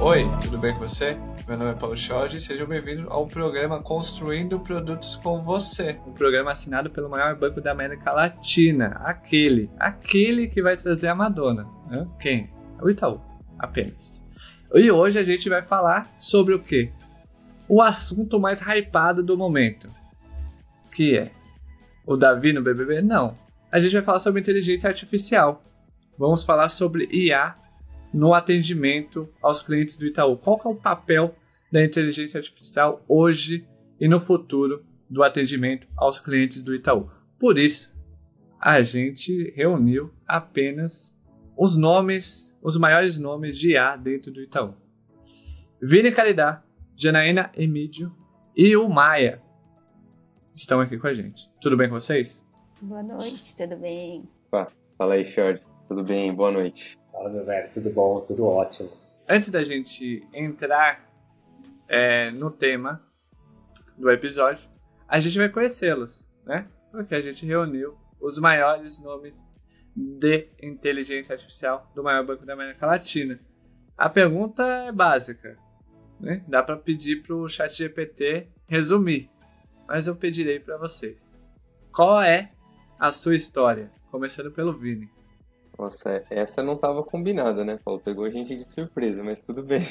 Oi, tudo bem com você? Meu nome é Paulo Jorge e sejam bem-vindos ao programa Construindo Produtos com Você. Um programa assinado pelo maior banco da América Latina. Aquele que vai trazer a Madonna. Quem? O Itaú, apenas. E hoje a gente vai falar sobre o quê? O assunto mais hypado do momento. Que é o Davi no BBB? Não. A gente vai falar sobre inteligência artificial. Vamos falar sobre IA no atendimento aos clientes do Itaú. Qual que é o papel da inteligência artificial hoje e no futuro do atendimento aos clientes do Itaú? Por isso, a gente reuniu apenas os maiores nomes de IA dentro do Itaú. Vini Caridá, Janaína Emídio e o Maia estão aqui com a gente. Tudo bem com vocês? Boa noite, tudo bem? Fala aí, Jorge. Tudo bem? Boa noite. Fala, meu velho. Tudo bom? Tudo ótimo. Antes da gente entrar no tema do episódio, a gente vai conhecê-los, né? Porque a gente reuniu os maiores nomes de inteligência artificial do maior banco da América Latina. A pergunta é básica, né? Dá para pedir para o ChatGPT resumir, mas eu pedirei para vocês. Qual é a sua história? Começando pelo Vini. Nossa, essa não estava combinada, né, Paulo? Pegou a gente de surpresa, mas tudo bem.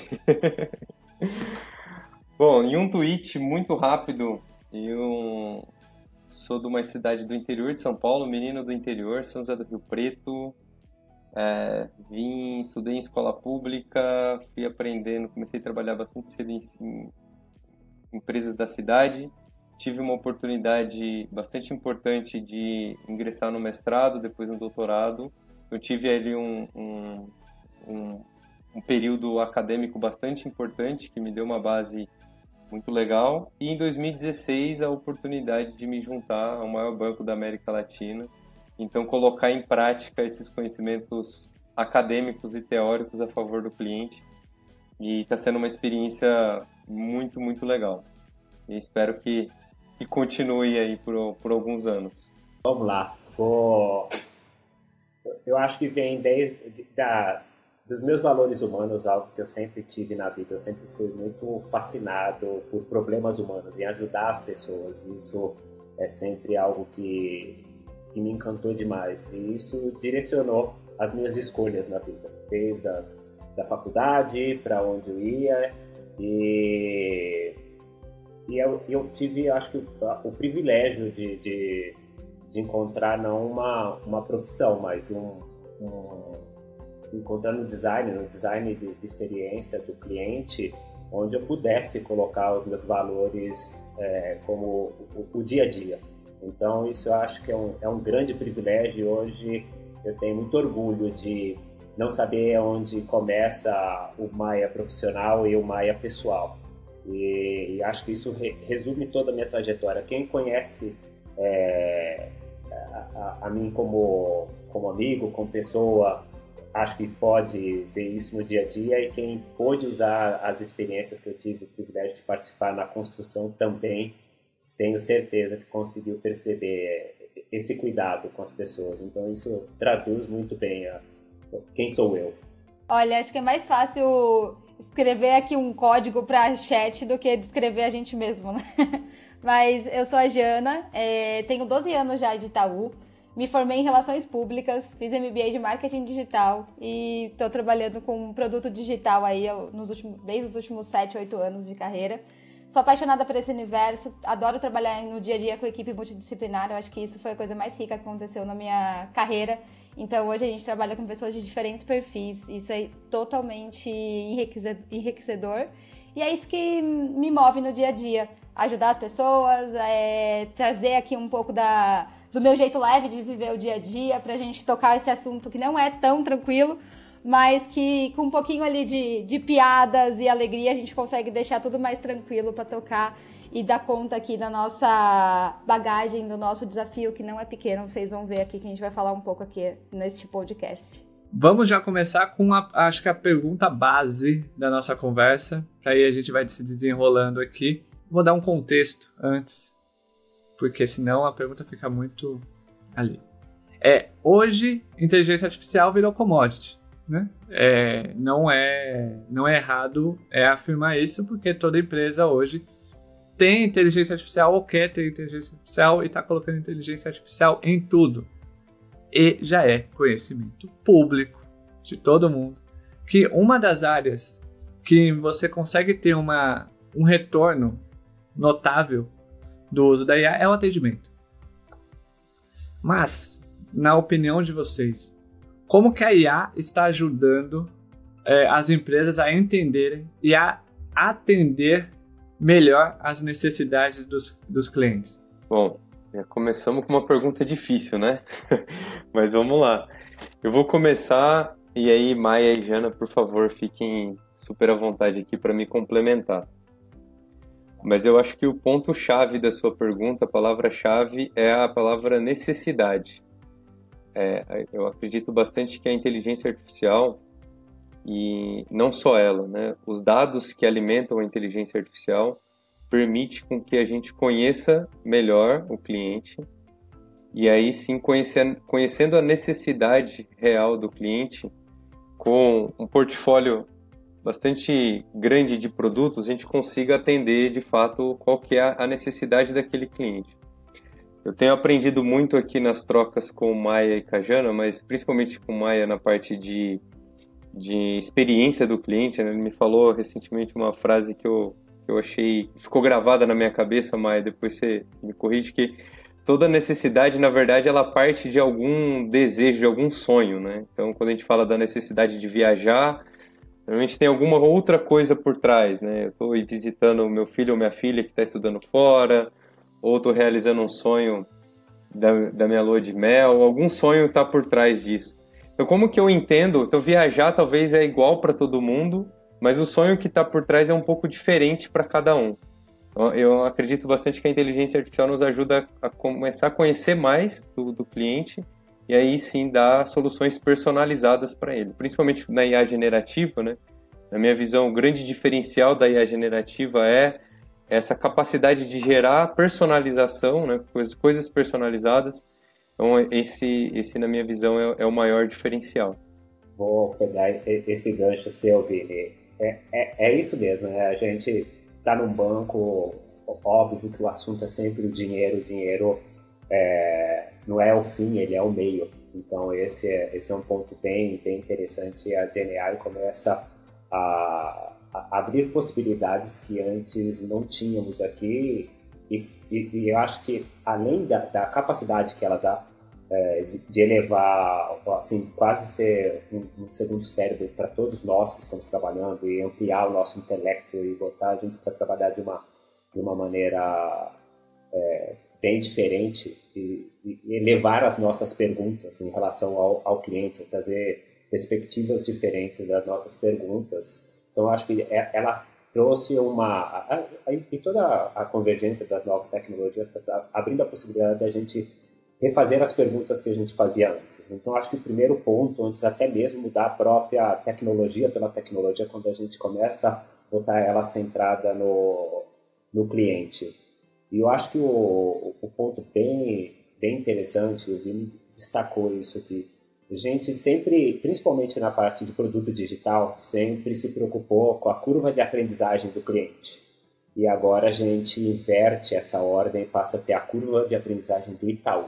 Bom, em um tweet muito rápido, eu sou de uma cidade do interior de São Paulo, menino do interior, São José do Rio Preto. Estudei em escola pública, fui aprendendo, comecei a trabalhar bastante cedo em empresas da cidade. Tive uma oportunidade bastante importante de ingressar no mestrado, depois no doutorado. Eu tive ali um período acadêmico bastante importante, que me deu uma base muito legal. E em 2016, a oportunidade de me juntar ao maior banco da América Latina. Então, colocar em prática esses conhecimentos acadêmicos e teóricos a favor do cliente. E está sendo uma experiência muito, muito legal. E espero que continue aí por alguns anos. Vamos lá. Eu acho que vem dos meus valores humanos, algo que eu sempre tive na vida. Eu sempre fui muito fascinado por problemas humanos, em ajudar as pessoas. Isso é sempre algo que me encantou demais. E isso direcionou as minhas escolhas na vida, desde da faculdade, para onde eu ia. E eu tive, acho que, o privilégio de encontrar não uma profissão, mas encontrar no design de experiência do cliente, onde eu pudesse colocar os meus valores como o dia a dia. Então isso eu acho que é um grande privilégio, e hoje eu tenho muito orgulho de não saber onde começa o Maia profissional e o Maia pessoal. E acho que isso resume toda a minha trajetória. Quem conhece a mim como amigo, como pessoa, acho que pode ver isso no dia a dia, e quem pôde usar as experiências que eu tive o privilégio de participar na construção também, tenho certeza que conseguiu perceber esse cuidado com as pessoas. Então isso traduz muito bem quem sou eu. Olha, acho que é mais fácil escrever aqui um código para chat do que descrever a gente mesmo, né? Mas eu sou a Jana, tenho 12 anos já de Itaú, me formei em Relações Públicas, fiz MBA de Marketing Digital e estou trabalhando com produto digital aí desde os últimos 7, 8 anos de carreira. Sou apaixonada por esse universo, adoro trabalhar no dia a dia com equipe multidisciplinar, eu acho que isso foi a coisa mais rica que aconteceu na minha carreira. Então hoje a gente trabalha com pessoas de diferentes perfis, isso é totalmente enriquecedor, e é isso que me move no dia a dia, ajudar as pessoas, trazer aqui um pouco do meu jeito leve de viver o dia a dia, pra gente tocar esse assunto que não é tão tranquilo, mas que com um pouquinho ali de piadas e alegria a gente consegue deixar tudo mais tranquilo para tocar e dar conta aqui da nossa bagagem, do nosso desafio, que não é pequeno. Vocês vão ver aqui que a gente vai falar um pouco aqui neste podcast. Vamos já começar com acho que a pergunta base da nossa conversa, que aí a gente vai se desenrolando aqui. Vou dar um contexto antes, porque senão a pergunta fica muito ali. Hoje, inteligência artificial virou commodity. né? Não é errado afirmar isso, porque toda empresa hoje tem inteligência artificial ou quer ter inteligência artificial e está colocando inteligência artificial em tudo. E já é conhecimento público de todo mundo que uma das áreas que você consegue ter um retorno notável do uso da IA é o atendimento. Mas, na opinião de vocês, como que a IA está ajudando as empresas a entenderem e a atender melhor as necessidades dos clientes? Bom, já começamos com uma pergunta difícil, né? Mas vamos lá. Eu vou começar, e aí Maia e Jana, por favor, fiquem super à vontade aqui para me complementar. Mas eu acho que o ponto-chave da sua pergunta, a palavra-chave, é a palavra necessidade. Eu acredito bastante que a inteligência artificial, e não só ela, né? Os dados que alimentam a inteligência artificial permite com que a gente conheça melhor o cliente e aí sim, conhecendo a necessidade real do cliente, com um portfólio bastante grande de produtos, a gente consiga atender de fato qual que é a necessidade daquele cliente. Eu tenho aprendido muito aqui nas trocas com o Maia e com a Jana, mas principalmente com o Maia na parte de experiência do cliente, né? Ele me falou recentemente uma frase que eu achei, ficou gravada na minha cabeça, Maia, depois você me corrige, que toda necessidade, na verdade, ela parte de algum desejo, de algum sonho, né? Então, quando a gente fala da necessidade de viajar, normalmente tem alguma outra coisa por trás, né? Eu estou visitando o meu filho ou minha filha que está estudando fora, ou estou realizando um sonho da minha lua de mel, algum sonho está por trás disso. Então, como que eu entendo? Então, viajar talvez é igual para todo mundo, mas o sonho que está por trás é um pouco diferente para cada um. Eu acredito bastante que a inteligência artificial nos ajuda a começar a conhecer mais do cliente e aí sim dar soluções personalizadas para ele, principalmente na IA generativa, né? Na minha visão, o grande diferencial da IA generativa é essa capacidade de gerar personalização, né? Coisas personalizadas. Então, esse na minha visão, é o maior diferencial. Vou pegar esse gancho seu, Vini. É isso mesmo, né? A gente tá num banco, óbvio que o assunto é sempre o dinheiro. O dinheiro não é o fim, ele é o meio. Então, esse é um ponto bem interessante. A GenAI começa a abrir possibilidades que antes não tínhamos aqui. E eu acho que, além da capacidade que ela dá de elevar, assim, quase ser um segundo cérebro para todos nós que estamos trabalhando e ampliar o nosso intelecto e botar a gente para trabalhar de uma maneira bem diferente e elevar as nossas perguntas em relação ao cliente, trazer perspectivas diferentes das nossas perguntas. Então, acho que ela trouxe e toda a convergência das novas tecnologias está abrindo a possibilidade da gente refazer as perguntas que a gente fazia antes. Então, acho que o primeiro ponto, antes até mesmo da própria tecnologia pela tecnologia, quando a gente começa a botar ela centrada no cliente. E eu acho que o ponto bem interessante, o Vini destacou isso aqui, a gente sempre, principalmente na parte de produto digital, sempre se preocupou com a curva de aprendizagem do cliente. E agora a gente inverte essa ordem e passa a ter a curva de aprendizagem do Itaú.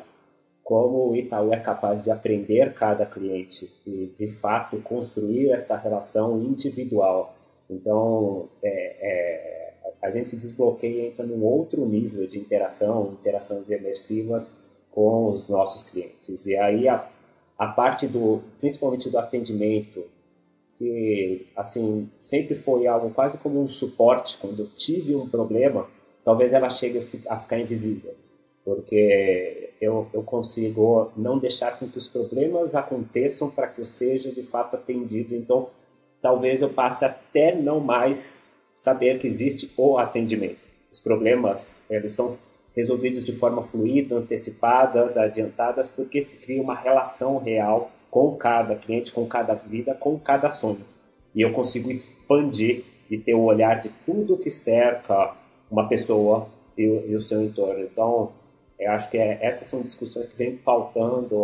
Como o Itaú é capaz de aprender cada cliente e, de fato, construir esta relação individual. Então, a gente desbloqueia e entra num outro nível de interações imersivas com os nossos clientes. E aí a parte principalmente do atendimento, que assim sempre foi algo quase como um suporte. Quando eu tive um problema, talvez ela chegue a ficar invisível, porque eu consigo não deixar com que os problemas aconteçam para que eu seja de fato atendido. Então, talvez eu passe até não mais saber que existe o atendimento. Os problemas, eles são resolvidos de forma fluida, antecipadas, adiantadas, porque se cria uma relação real com cada cliente, com cada vida, com cada sonho. E eu consigo expandir e ter o olhar de tudo que cerca uma pessoa e o seu entorno. Então, eu acho que essas são discussões que vêm pautando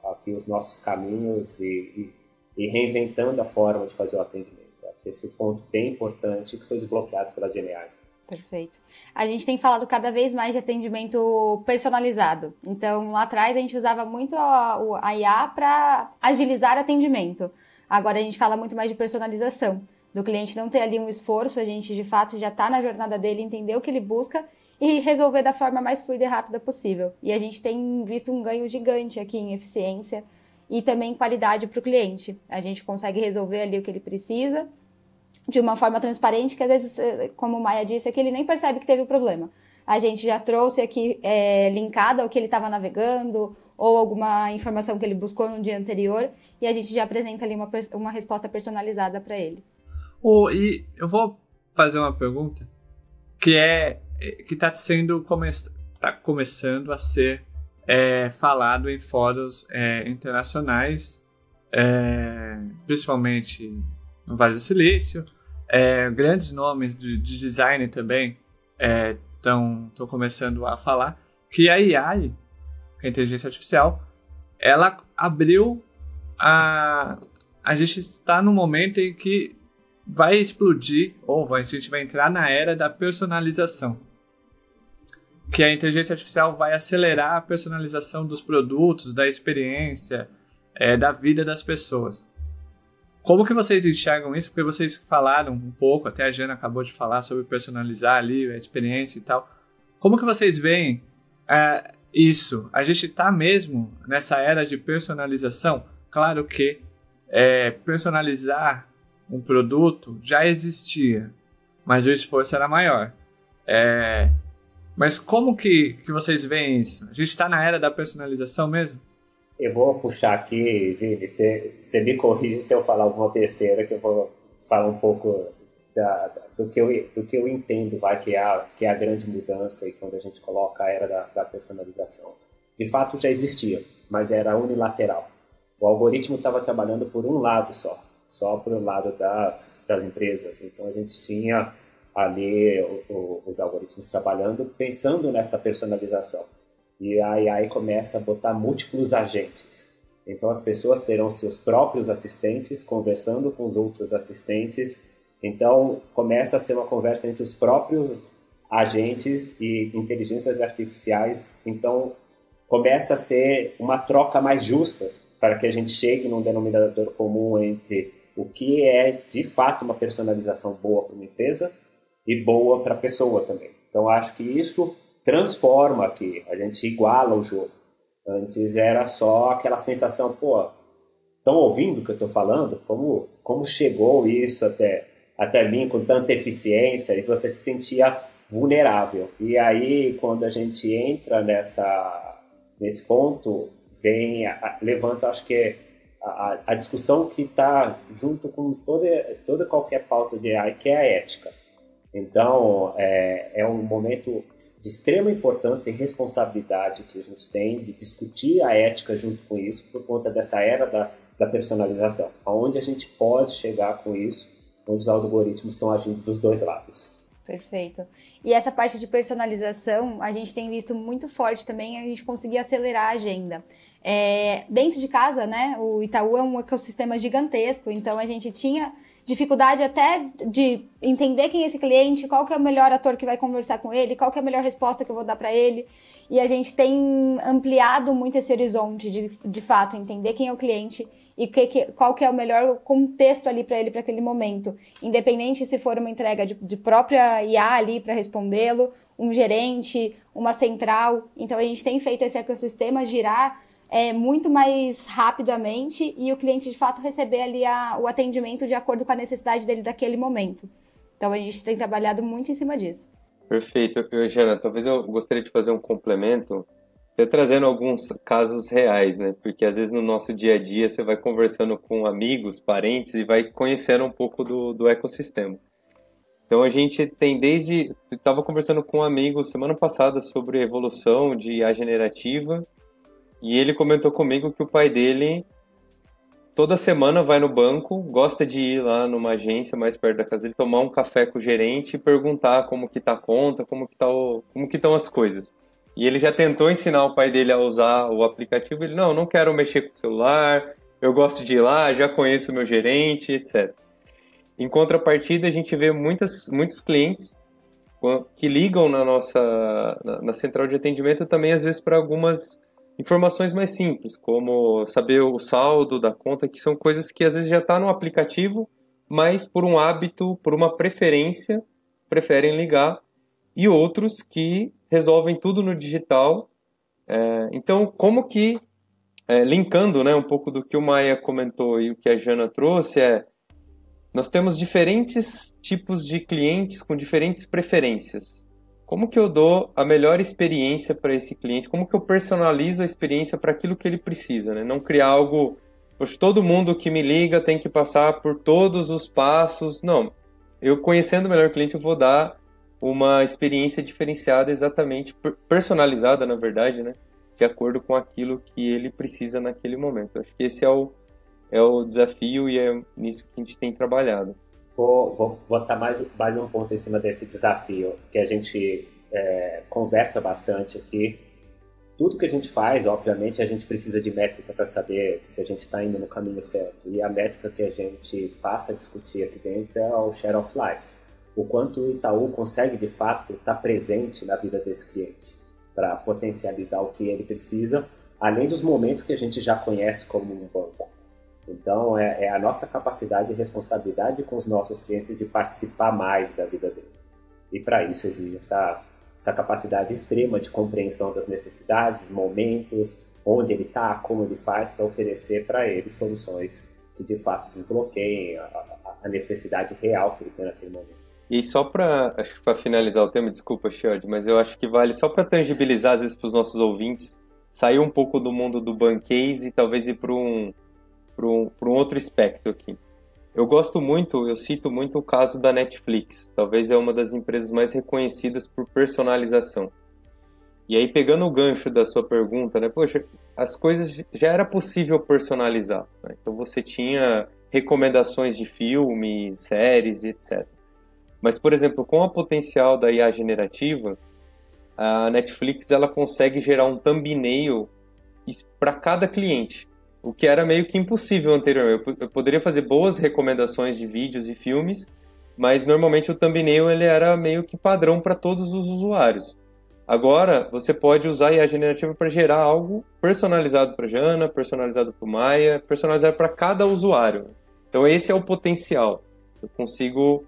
aqui os nossos caminhos e e reinventando a forma de fazer o atendimento. Acho que esse ponto bem importante que foi desbloqueado pela GenAI. Perfeito. A gente tem falado cada vez mais de atendimento personalizado. Então, lá atrás a gente usava muito a IA para agilizar atendimento. Agora a gente fala muito mais de personalização, do cliente não ter ali um esforço, a gente de fato já está na jornada dele, entender o que ele busca e resolver da forma mais fluida e rápida possível. E a gente tem visto um ganho gigante aqui em eficiência e também qualidade para o cliente. A gente consegue resolver ali o que ele precisa de uma forma transparente, que às vezes, como o Maia disse, é que ele nem percebe que teve o problema. A gente já trouxe aqui linkado ao que ele estava navegando ou alguma informação que ele buscou no dia anterior e a gente já apresenta ali uma resposta personalizada para ele. E eu vou fazer uma pergunta que está começando a ser falado em fóruns internacionais, principalmente no Vale do Silício. Grandes nomes de design também estão começando a falar que a AI, a inteligência artificial, ela abriu a gente está no momento em que vai explodir, ou a gente vai entrar na era da personalização. Que a inteligência artificial vai acelerar a personalização dos produtos, da experiência, da vida das pessoas. Como que vocês enxergam isso? Porque vocês falaram um pouco, até a Jana acabou de falar sobre personalizar ali a experiência e tal. Como que vocês veem isso? A gente está mesmo nessa era de personalização? Claro que personalizar um produto já existia, mas o esforço era maior. Mas como que vocês veem isso? A gente está na era da personalização mesmo? Eu vou puxar aqui, Vini, você me corrige se eu falar alguma besteira, que eu vou falar um pouco do que eu entendo, que é a grande mudança e quando a gente coloca a era da personalização. De fato já existia, mas era unilateral. O algoritmo estava trabalhando por um lado só por um lado das empresas. Então a gente tinha ali os algoritmos trabalhando, pensando nessa personalização. E a AI começa a botar múltiplos agentes. Então as pessoas terão seus próprios assistentes conversando com os outros assistentes. Então começa a ser uma conversa entre os próprios agentes e inteligências artificiais. Então começa a ser uma troca mais justa para que a gente chegue num denominador comum entre o que é de fato uma personalização boa para uma empresa e boa para a pessoa também. Então acho que isso transforma aqui, a gente iguala o jogo. Antes era só aquela sensação, estão ouvindo o que eu estou falando? Como chegou isso até mim com tanta eficiência e você se sentia vulnerável. E aí, quando a gente entra nesse ponto, levanta, acho que a discussão que está junto com toda qualquer pauta de AI, que é a ética. Então, é um momento de extrema importância e responsabilidade que a gente tem de discutir a ética junto com isso, por conta dessa era da personalização. Aonde a gente pode chegar com isso, onde os algoritmos estão agindo dos dois lados. Perfeito. E essa parte de personalização, a gente tem visto muito forte também a gente conseguir acelerar a agenda. Dentro de casa, né, o Itaú é um ecossistema gigantesco, então a gente tinha dificuldade até de entender quem é esse cliente, qual que é o melhor ator que vai conversar com ele, qual que é a melhor resposta que eu vou dar para ele. E a gente tem ampliado muito esse horizonte de fato, entender quem é o cliente e qual que é o melhor contexto ali para ele, para aquele momento. Independente se for uma entrega de própria IA ali para respondê-lo, um gerente, uma central. Então a gente tem feito esse ecossistema girar muito mais rapidamente e o cliente de fato receber ali o atendimento de acordo com a necessidade dele daquele momento. Então a gente tem trabalhado muito em cima disso. Perfeito. Jana, talvez eu gostaria de fazer um complemento, até trazendo alguns casos reais, né? Porque às vezes no nosso dia a dia você vai conversando com amigos, parentes e vai conhecendo um pouco do ecossistema. Então a gente tem estava conversando com um amigo semana passada sobre evolução de IA generativa. E ele comentou comigo que o pai dele toda semana vai no banco, gosta de ir lá numa agência mais perto da casa dele, tomar um café com o gerente e perguntar como que tá a conta, como que estão as coisas. E ele já tentou ensinar o pai dele a usar o aplicativo, ele, não quero mexer com o celular, eu gosto de ir lá, já conheço o meu gerente, etc. Em contrapartida, a gente vê muitos clientes que ligam na central de atendimento também, às vezes, para algumas informações mais simples, como saber o saldo da conta, que são coisas que às vezes já está no aplicativo, mas por um hábito, por uma preferência, preferem ligar, e outros que resolvem tudo no digital. Então, como que, linkando, né, um pouco do que o Maia comentou e o que a Jana trouxe, nós temos diferentes tipos de clientes com diferentes preferências. Como que eu dou a melhor experiência para esse cliente? Como que eu personalizo a experiência para aquilo que ele precisa, né? Não criar algo... Poxa, todo mundo que me liga tem que passar por todos os passos. Não. Eu, conhecendo melhor o cliente, eu vou dar uma experiência diferenciada, exatamente, personalizada, na verdade, né? De acordo com aquilo que ele precisa naquele momento. Acho que esse é o desafio e é nisso que a gente tem trabalhado. Vou botar mais um ponto em cima desse desafio, que a gente conversa bastante aqui. Tudo que a gente faz, obviamente, a gente precisa de métrica para saber se a gente está indo no caminho certo. E a métrica que a gente passa a discutir aqui dentro é o share of life. O quanto o Itaú consegue, de fato, estar presente na vida desse cliente para potencializar o que ele precisa, além dos momentos que a gente já conhece como um banco. Então, é a nossa capacidade e responsabilidade com os nossos clientes de participar mais da vida dele. E para isso exige essa capacidade extrema de compreensão das necessidades, momentos, onde ele está, como ele faz, para oferecer para ele soluções que de fato desbloqueiem a necessidade real que ele tem naquele momento. E só para finalizar o tema, desculpa, Shiod, mas eu acho que vale só para tangibilizar, às vezes, para os nossos ouvintes, sair um pouco do mundo do Bancase e talvez ir para um outro espectro aqui. Eu cito muito o caso da Netflix. Talvez é uma das empresas mais reconhecidas por personalização. E aí, pegando o gancho da sua pergunta, né? Poxa, as coisas já era possível personalizar, né? Então você tinha recomendações de filmes, séries, etc. Mas, por exemplo, com a potencial da IA generativa, a Netflix ela consegue gerar um thumbnail para cada cliente. O que era meio que impossível anteriormente. Eu poderia fazer boas recomendações de vídeos e filmes, mas normalmente o thumbnail ele era meio que padrão para todos os usuários. Agora, você pode usar a IA generativa para gerar algo personalizado para a Jana, personalizado para o Maia, personalizado para cada usuário. Então esse é o potencial. Eu consigo...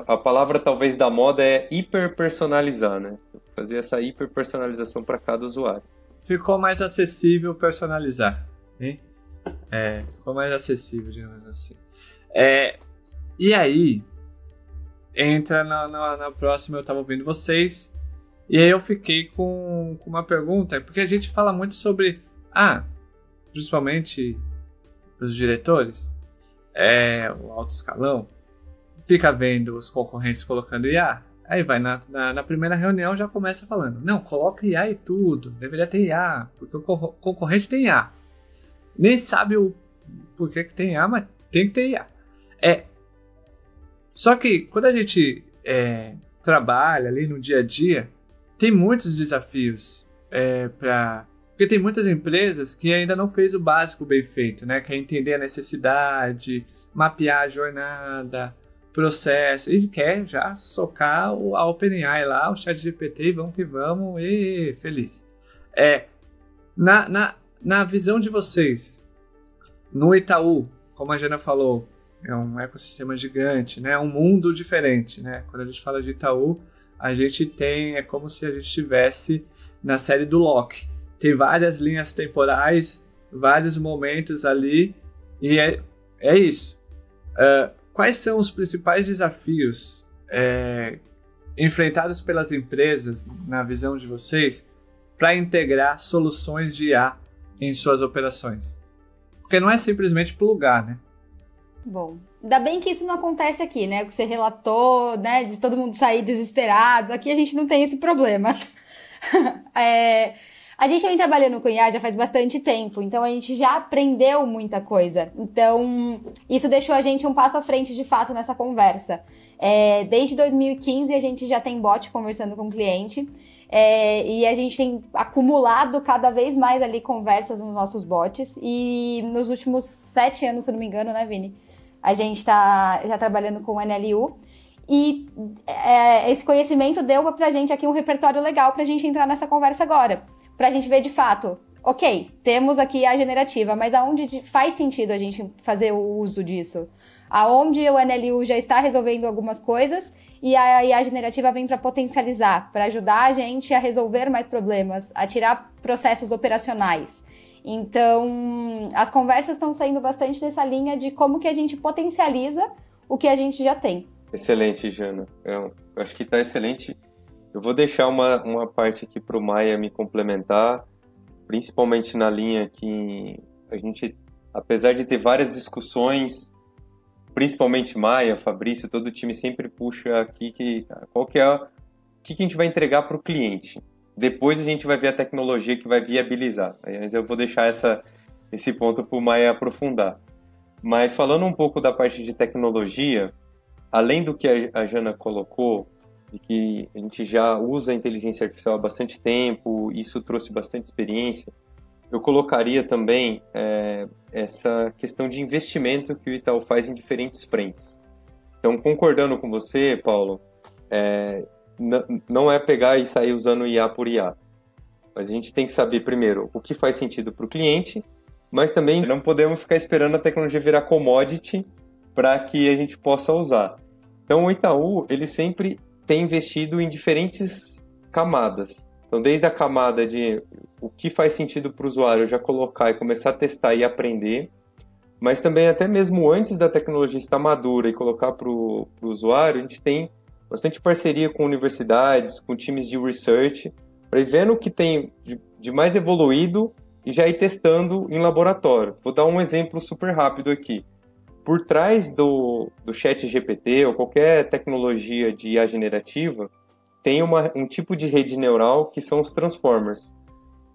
A palavra talvez da moda é hiperpersonalizar, né? Fazer essa hiperpersonalização para cada usuário. Ficou mais acessível personalizar, hein? Ficou mais acessível, digamos assim. E aí, entra na próxima, eu estava ouvindo vocês, e aí eu fiquei com uma pergunta, porque a gente fala muito sobre, principalmente os diretores, o alto escalão, fica vendo os concorrentes colocando IA, aí vai na primeira reunião já começa falando, não, coloca IA e tudo, deveria ter IA, porque o concorrente tem IA. Nem sabe o porquê que tem IA, mas tem que ter IA. Só que quando a gente trabalha ali no dia a dia, tem muitos desafios porque tem muitas empresas que ainda não fez o básico bem feito, né? Que é entender a necessidade, mapear a jornada, processo, e quer já socar a OpenAI lá, o ChatGPT, vamos que vamos, e feliz. Na visão de vocês, no Itaú, como a Jana falou, é um ecossistema gigante, né? Um mundo diferente, né? Quando a gente fala de Itaú, a gente tem, é como se a gente estivesse na série do Loki. Tem várias linhas temporais, vários momentos ali, e é isso. Quais são os principais desafios enfrentados pelas empresas, na visão de vocês, para integrar soluções de IA em suas operações? Porque não é simplesmente plugar, né? Bom, ainda bem que isso não acontece aqui, né? O que você relatou, né? De todo mundo sair desesperado. Aqui a gente não tem esse problema. A gente vem trabalhando com IA já faz bastante tempo, então a gente já aprendeu muita coisa. Então, isso deixou a gente um passo à frente, de fato, nessa conversa. Desde 2015, a gente já tem bot conversando com o cliente. E a gente tem acumulado cada vez mais ali conversas nos nossos bots. E nos últimos 7 anos, se eu não me engano, né, Vini? A gente está já trabalhando com o NLU. E esse conhecimento deu pra gente aqui um repertório legal pra gente entrar nessa conversa agora. Pra gente ver de fato, ok, temos aqui a generativa, mas aonde faz sentido a gente fazer o uso disso? Aonde o NLU já está resolvendo algumas coisas e a IA generativa vem para potencializar, para ajudar a gente a resolver mais problemas, a tirar processos operacionais. Então, as conversas estão saindo bastante nessa linha de como que a gente potencializa o que a gente já tem. Excelente, Jana. Eu acho que está excelente. Eu vou deixar uma parte aqui para o Maia me complementar, principalmente na linha que a gente, apesar de ter várias discussões, principalmente Maia, Fabrício, todo o time sempre puxa aqui o que a gente vai entregar para o cliente. Depois a gente vai ver a tecnologia que vai viabilizar. Mas eu vou deixar esse ponto para o Maia aprofundar. Mas falando um pouco da parte de tecnologia, além do que a Jana colocou, de que a gente já usa a inteligência artificial há bastante tempo, isso trouxe bastante experiência, eu colocaria também essa questão de investimento que o Itaú faz em diferentes frentes. Então, concordando com você, Paulo, não é pegar e sair usando IA por IA. Mas a gente tem que saber, primeiro, o que faz sentido para o cliente, mas também não podemos ficar esperando a tecnologia virar commodity para que a gente possa usar. Então, o Itaú, ele sempre tem investido em diferentes camadas. Então, desde a camada de o que faz sentido para o usuário já colocar e começar a testar e aprender, mas também até mesmo antes da tecnologia estar madura e colocar para o usuário, a gente tem bastante parceria com universidades, com times de research, para ir vendo o que tem de mais evoluído e já ir testando em laboratório. Vou dar um exemplo super rápido aqui. Por trás do chat GPT ou qualquer tecnologia de IA generativa, tem um tipo de rede neural que são os transformers.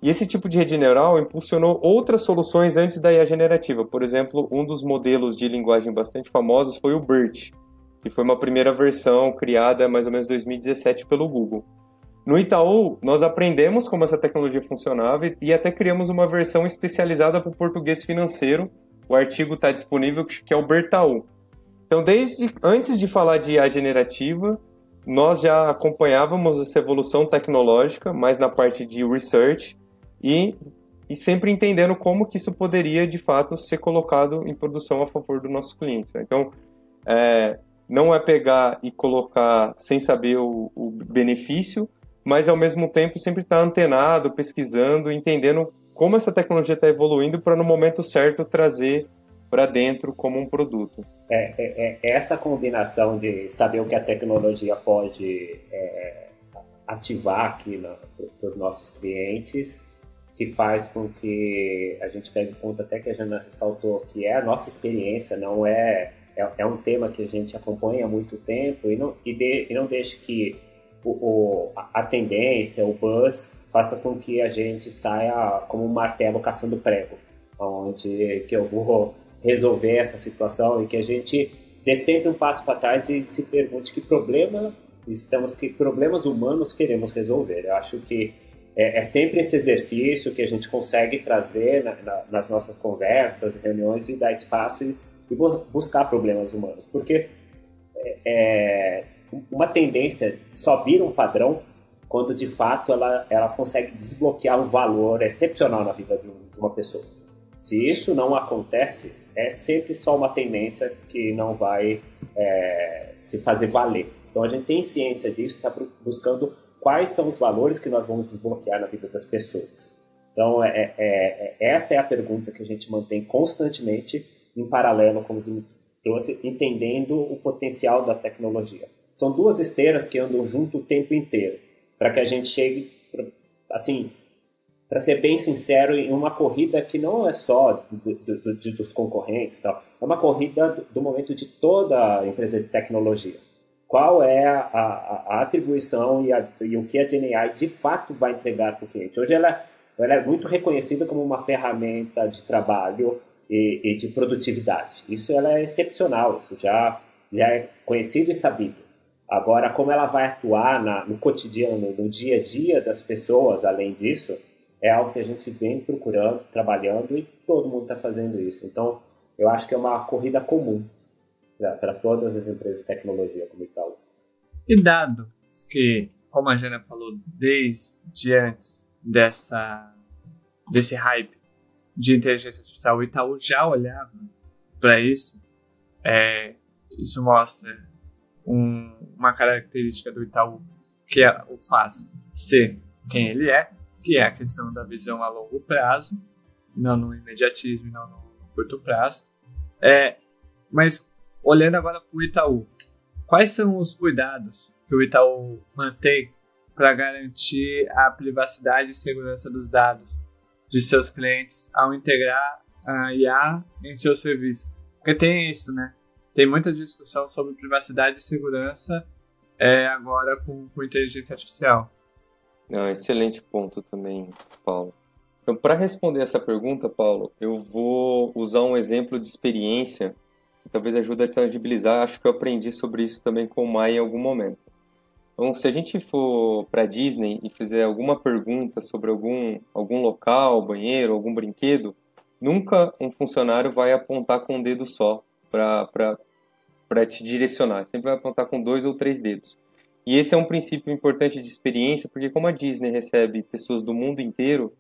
E esse tipo de rede neural impulsionou outras soluções antes da IA generativa. Por exemplo, um dos modelos de linguagem bastante famosos foi o BERT, que foi uma primeira versão criada mais ou menos em 2017 pelo Google. No Itaú, nós aprendemos como essa tecnologia funcionava e até criamos uma versão especializada para o português financeiro. O artigo está disponível, que é o Bertaú. Então, desde antes de falar de IA generativa, nós já acompanhávamos essa evolução tecnológica, mais na parte de research, e sempre entendendo como que isso poderia, de fato, ser colocado em produção a favor do nosso cliente. Então, não é pegar e colocar sem saber o benefício, mas, ao mesmo tempo, sempre estar antenado, pesquisando, entendendo como essa tecnologia está evoluindo para, no momento certo, trazer para dentro como um produto. Essa combinação de saber o que a tecnologia pode ativar aqui para os nossos clientes, que faz com que a gente pegue ponto até que a Jana ressaltou, que é a nossa experiência, não é um tema que a gente acompanha há muito tempo e não deixe que a tendência, o buzz, faça com que a gente saia como um martelo caçando prego, onde que eu vou resolver essa situação e que a gente dê sempre um passo para trás e se pergunte que problemas humanos queremos resolver. Eu acho que é sempre esse exercício que a gente consegue trazer nas nossas conversas, reuniões e dar espaço e buscar problemas humanos, porque uma tendência só vira um padrão quando de fato ela consegue desbloquear um valor excepcional na vida de uma pessoa. Se isso não acontece, é sempre só uma tendência que não vai se fazer valer. Então a gente tem ciência disso, está buscando quais são os valores que nós vamos desbloquear na vida das pessoas. Então essa é a pergunta que a gente mantém constantemente em paralelo, como o trouxe, entendendo o potencial da tecnologia. São duas esteiras que andam junto o tempo inteiro, para que a gente chegue, assim, para ser bem sincero, em uma corrida que não é só dos concorrentes, tal, é uma corrida do momento de toda a empresa de tecnologia. Qual é a atribuição e o que a GenAI de fato vai entregar para o cliente? Hoje ela é muito reconhecida como uma ferramenta de trabalho e de produtividade. Isso ela é excepcional, isso já é conhecido e sabido. Agora, como ela vai atuar no cotidiano, no dia a dia das pessoas, além disso, é algo que a gente vem procurando, trabalhando, e todo mundo está fazendo isso. Então, eu acho que é uma corrida comum para todas as empresas de tecnologia como Itaú. E dado que, como a Jana falou, desde antes desse hype de inteligência artificial, o Itaú já olhava para isso, isso mostra uma característica do Itaú que o faz ser quem ele é, que é a questão da visão a longo prazo, não no imediatismo, não no curto prazo. Mas, olhando agora para o Itaú, quais são os cuidados que o Itaú mantém para garantir a privacidade e segurança dos dados de seus clientes ao integrar a IA em seus serviços? Porque tem isso, né? Tem muita discussão sobre privacidade e segurança agora com inteligência artificial. Excelente ponto também, Paulo. Então, para responder essa pergunta, Paulo, eu vou usar um exemplo de experiência que talvez ajude a tangibilizar. Acho que eu aprendi sobre isso também com o Mai em algum momento. Então, se a gente for para a Disney e fizer alguma pergunta sobre algum local, banheiro, algum brinquedo, nunca um funcionário vai apontar com um dedo só para te direcionar. Sempre vai apontar com 2 ou 3 dedos. E esse é um princípio importante de experiência, porque como a Disney recebe pessoas do mundo inteiro,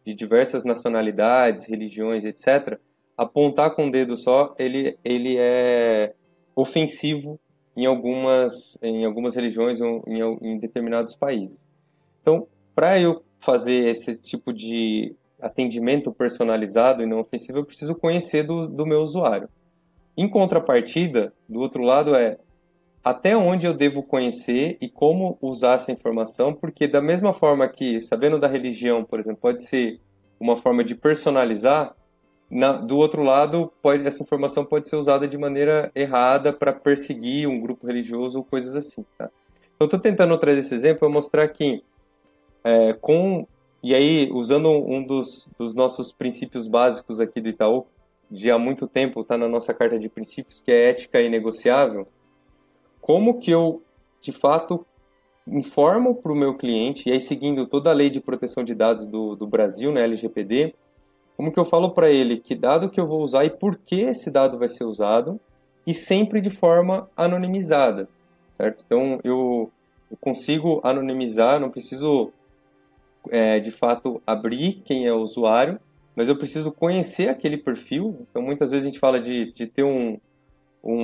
de diversas nacionalidades, religiões, etc., apontar com um dedo só, ele é ofensivo em algumas religiões ou em determinados países. Então, para eu fazer esse tipo de atendimento personalizado e não ofensivo, eu preciso conhecer do meu usuário. Em contrapartida, do outro lado até onde eu devo conhecer e como usar essa informação, porque da mesma forma que, sabendo da religião, por exemplo, pode ser uma forma de personalizar, do outro lado, essa informação pode ser usada de maneira errada para perseguir um grupo religioso ou coisas assim. Tá? Então, estou tentando trazer esse exemplo para mostrar que, e aí, usando um dos nossos princípios básicos aqui do Itaú, de há muito tempo está na nossa carta de princípios, que é ética inegociável, como que eu, de fato, informo para o meu cliente, e aí seguindo toda a lei de proteção de dados do Brasil, né, LGPD, como que eu falo para ele que dado que eu vou usar e por que esse dado vai ser usado, e sempre de forma anonimizada, certo? Então, eu consigo anonimizar, não preciso, de fato, abrir quem é o usuário, mas eu preciso conhecer aquele perfil. Então, muitas vezes a gente fala de ter um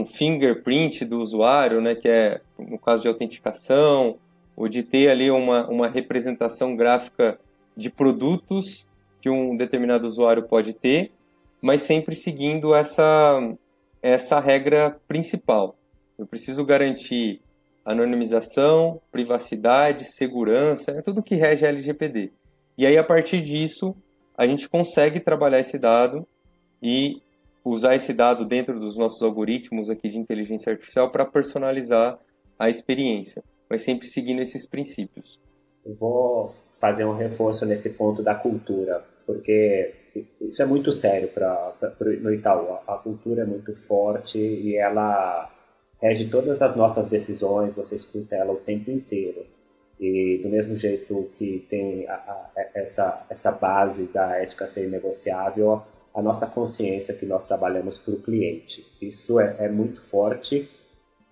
fingerprint do usuário, né, que é no caso de autenticação, ou de ter ali uma representação gráfica de produtos que um determinado usuário pode ter, mas sempre seguindo essa regra principal. Eu preciso garantir anonimização, privacidade, segurança, é tudo que rege a LGPD. E aí, a partir disso, a gente consegue trabalhar esse dado e usar esse dado dentro dos nossos algoritmos aqui de inteligência artificial para personalizar a experiência, mas sempre seguindo esses princípios. Eu vou fazer um reforço nesse ponto da cultura, porque isso é muito sério no Itaú. A cultura é muito forte e ela rege todas as nossas decisões, você escuta ela o tempo inteiro. E do mesmo jeito que tem essa base da ética ser negociável, a nossa consciência que nós trabalhamos para o cliente. Isso é muito forte,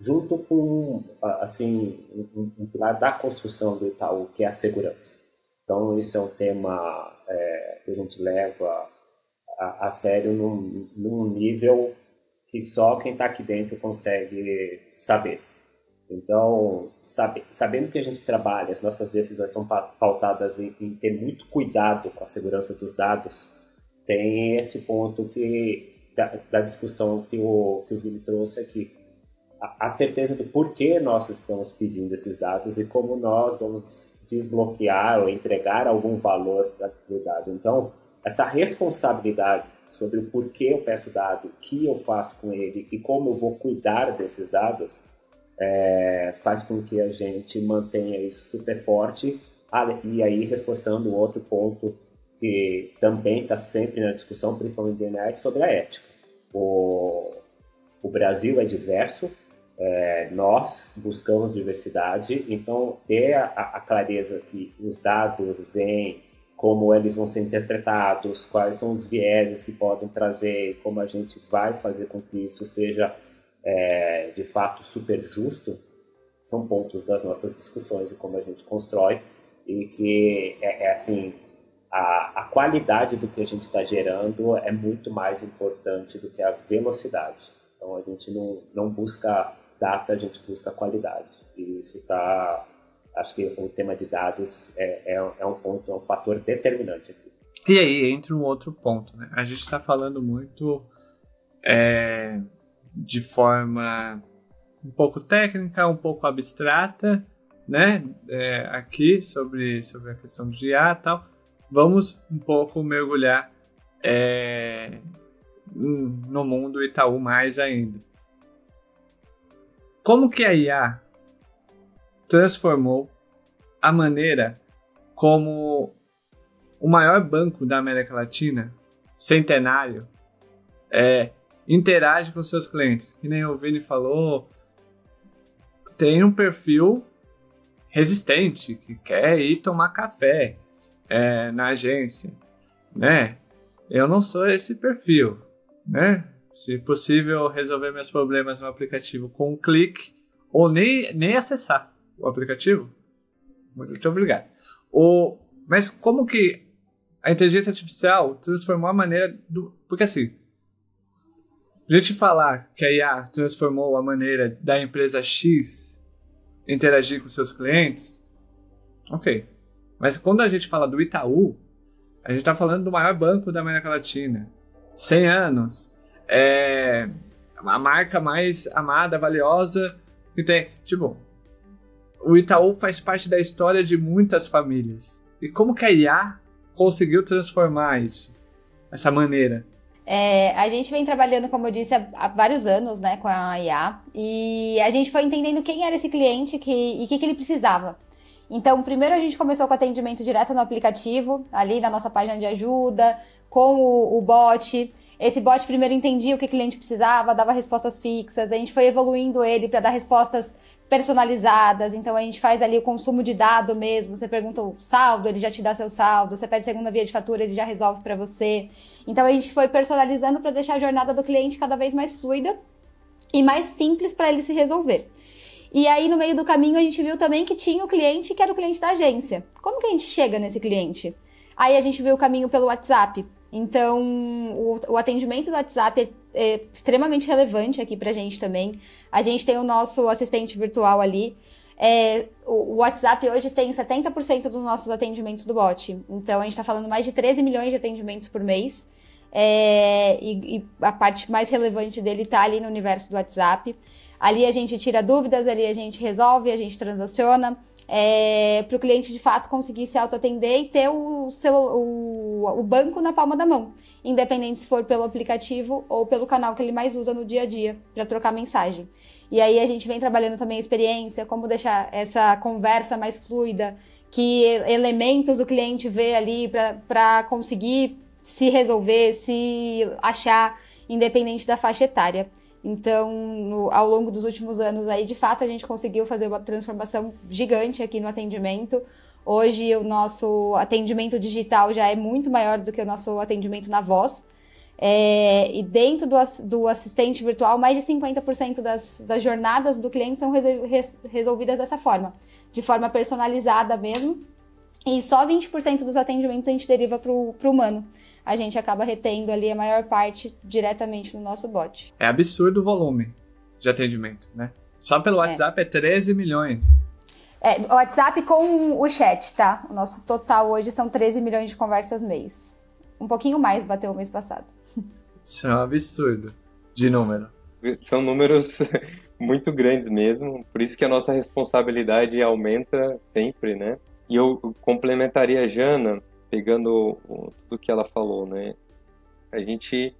junto com assim, um pilar da construção do Itaú, que é a segurança. Então, isso é um tema que a gente leva a sério num nível que só quem está aqui dentro consegue saber. Então, sabendo que a gente trabalha, as nossas decisões são pautadas em ter muito cuidado com a segurança dos dados, tem esse ponto da discussão que o Vini trouxe aqui. A certeza do porquê nós estamos pedindo esses dados e como nós vamos desbloquear ou entregar algum valor para aquele dado. Então, essa responsabilidade sobre o porquê eu peço dado, o que eu faço com ele e como eu vou cuidar desses dados, faz com que a gente mantenha isso super forte. E aí, reforçando um outro ponto que também está sempre na discussão, principalmente no DNA, sobre a ética. O Brasil é diverso, Nós buscamos diversidade, então ter a clareza que os dados vêm, como eles vão ser interpretados, quais são os vieses que podem trazer, como a gente vai fazer com que isso seja de fato super justo, são pontos das nossas discussões e como a gente constrói, e que assim, a qualidade do que a gente está gerando é muito mais importante do que a velocidade. Então a gente não busca data, a gente busca qualidade. E isso está... Acho que o tema de dados é um ponto, é um fator determinante aqui. E aí entra um outro ponto, né? A gente está falando muito de forma um pouco técnica, um pouco abstrata, né? Aqui sobre a questão de IA e tal. Vamos um pouco mergulhar no mundo Itaú mais ainda. Como que a IA transformou a maneira como o maior banco da América Latina, centenário, interage com seus clientes? Que nem o Vini falou, tem um perfil resistente, que quer ir tomar café na agência, né? Eu não sou esse perfil, né? Se possível, resolver meus problemas no aplicativo com um clique, ou nem acessar o aplicativo. Muito obrigado. Mas como que a inteligência artificial transformou a maneira do... Porque assim, a gente falar que a IA transformou a maneira da empresa X interagir com seus clientes, ok. Mas quando a gente fala do Itaú, a gente está falando do maior banco da América Latina. 100 anos. A marca mais amada, valiosa que tem. Tipo, o Itaú faz parte da história de muitas famílias. E como que a IA conseguiu transformar isso? Essa maneira? A gente vem trabalhando, como eu disse, há vários anos, né, com a IA. E a gente foi entendendo quem era esse cliente e o que ele precisava. Então, primeiro a gente começou com atendimento direto no aplicativo, ali na nossa página de ajuda, com o bot. Esse bot primeiro entendia o que o cliente precisava, dava respostas fixas. A gente foi evoluindo ele para dar respostas personalizadas. Então, a gente faz ali o consumo de dado mesmo. Você pergunta o saldo, ele já te dá seu saldo. Você pede segunda via de fatura, ele já resolve para você. Então, a gente foi personalizando para deixar a jornada do cliente cada vez mais fluida e mais simples para ele se resolver. E aí, no meio do caminho, a gente viu também que tinha o cliente que era o cliente da agência. Como que a gente chega nesse cliente? Aí, a gente viu o caminho pelo WhatsApp. Então, o atendimento do WhatsApp é extremamente relevante aqui pra gente também. A gente tem o nosso assistente virtual ali. O WhatsApp hoje tem 70% dos nossos atendimentos do bot. Então, a gente tá falando mais de 13 milhões de atendimentos por mês. E a parte mais relevante dele tá ali no universo do WhatsApp. Ali a gente tira dúvidas, ali a gente resolve, a gente transaciona. Para o cliente de fato conseguir se autoatender e ter o banco na palma da mão, independente se for pelo aplicativo ou pelo canal que ele mais usa no dia a dia para trocar mensagem. E aí a gente vem trabalhando também a experiência, como deixar essa conversa mais fluida, que elementos o cliente vê ali para conseguir se resolver, se achar, independente da faixa etária. Então, ao longo dos últimos anos aí, de fato, a gente conseguiu fazer uma transformação gigante aqui no atendimento. Hoje, o nosso atendimento digital já é muito maior do que o nosso atendimento na voz. E dentro do assistente virtual, mais de 50% das jornadas do cliente são resolvidas dessa forma, de forma personalizada mesmo. E só 20% dos atendimentos a gente deriva para o humano. A gente acaba retendo ali a maior parte diretamente no nosso bot. É absurdo o volume de atendimento, né? Só pelo WhatsApp é 13 milhões. O WhatsApp com o chat, tá? O nosso total hoje são 13 milhões de conversas mês. Um pouquinho mais bateu o mês passado. Isso é um absurdo de número. São números muito grandes mesmo, por isso que a nossa responsabilidade aumenta sempre, né? E eu complementaria a Jana, pegando tudo que ela falou, né? A gente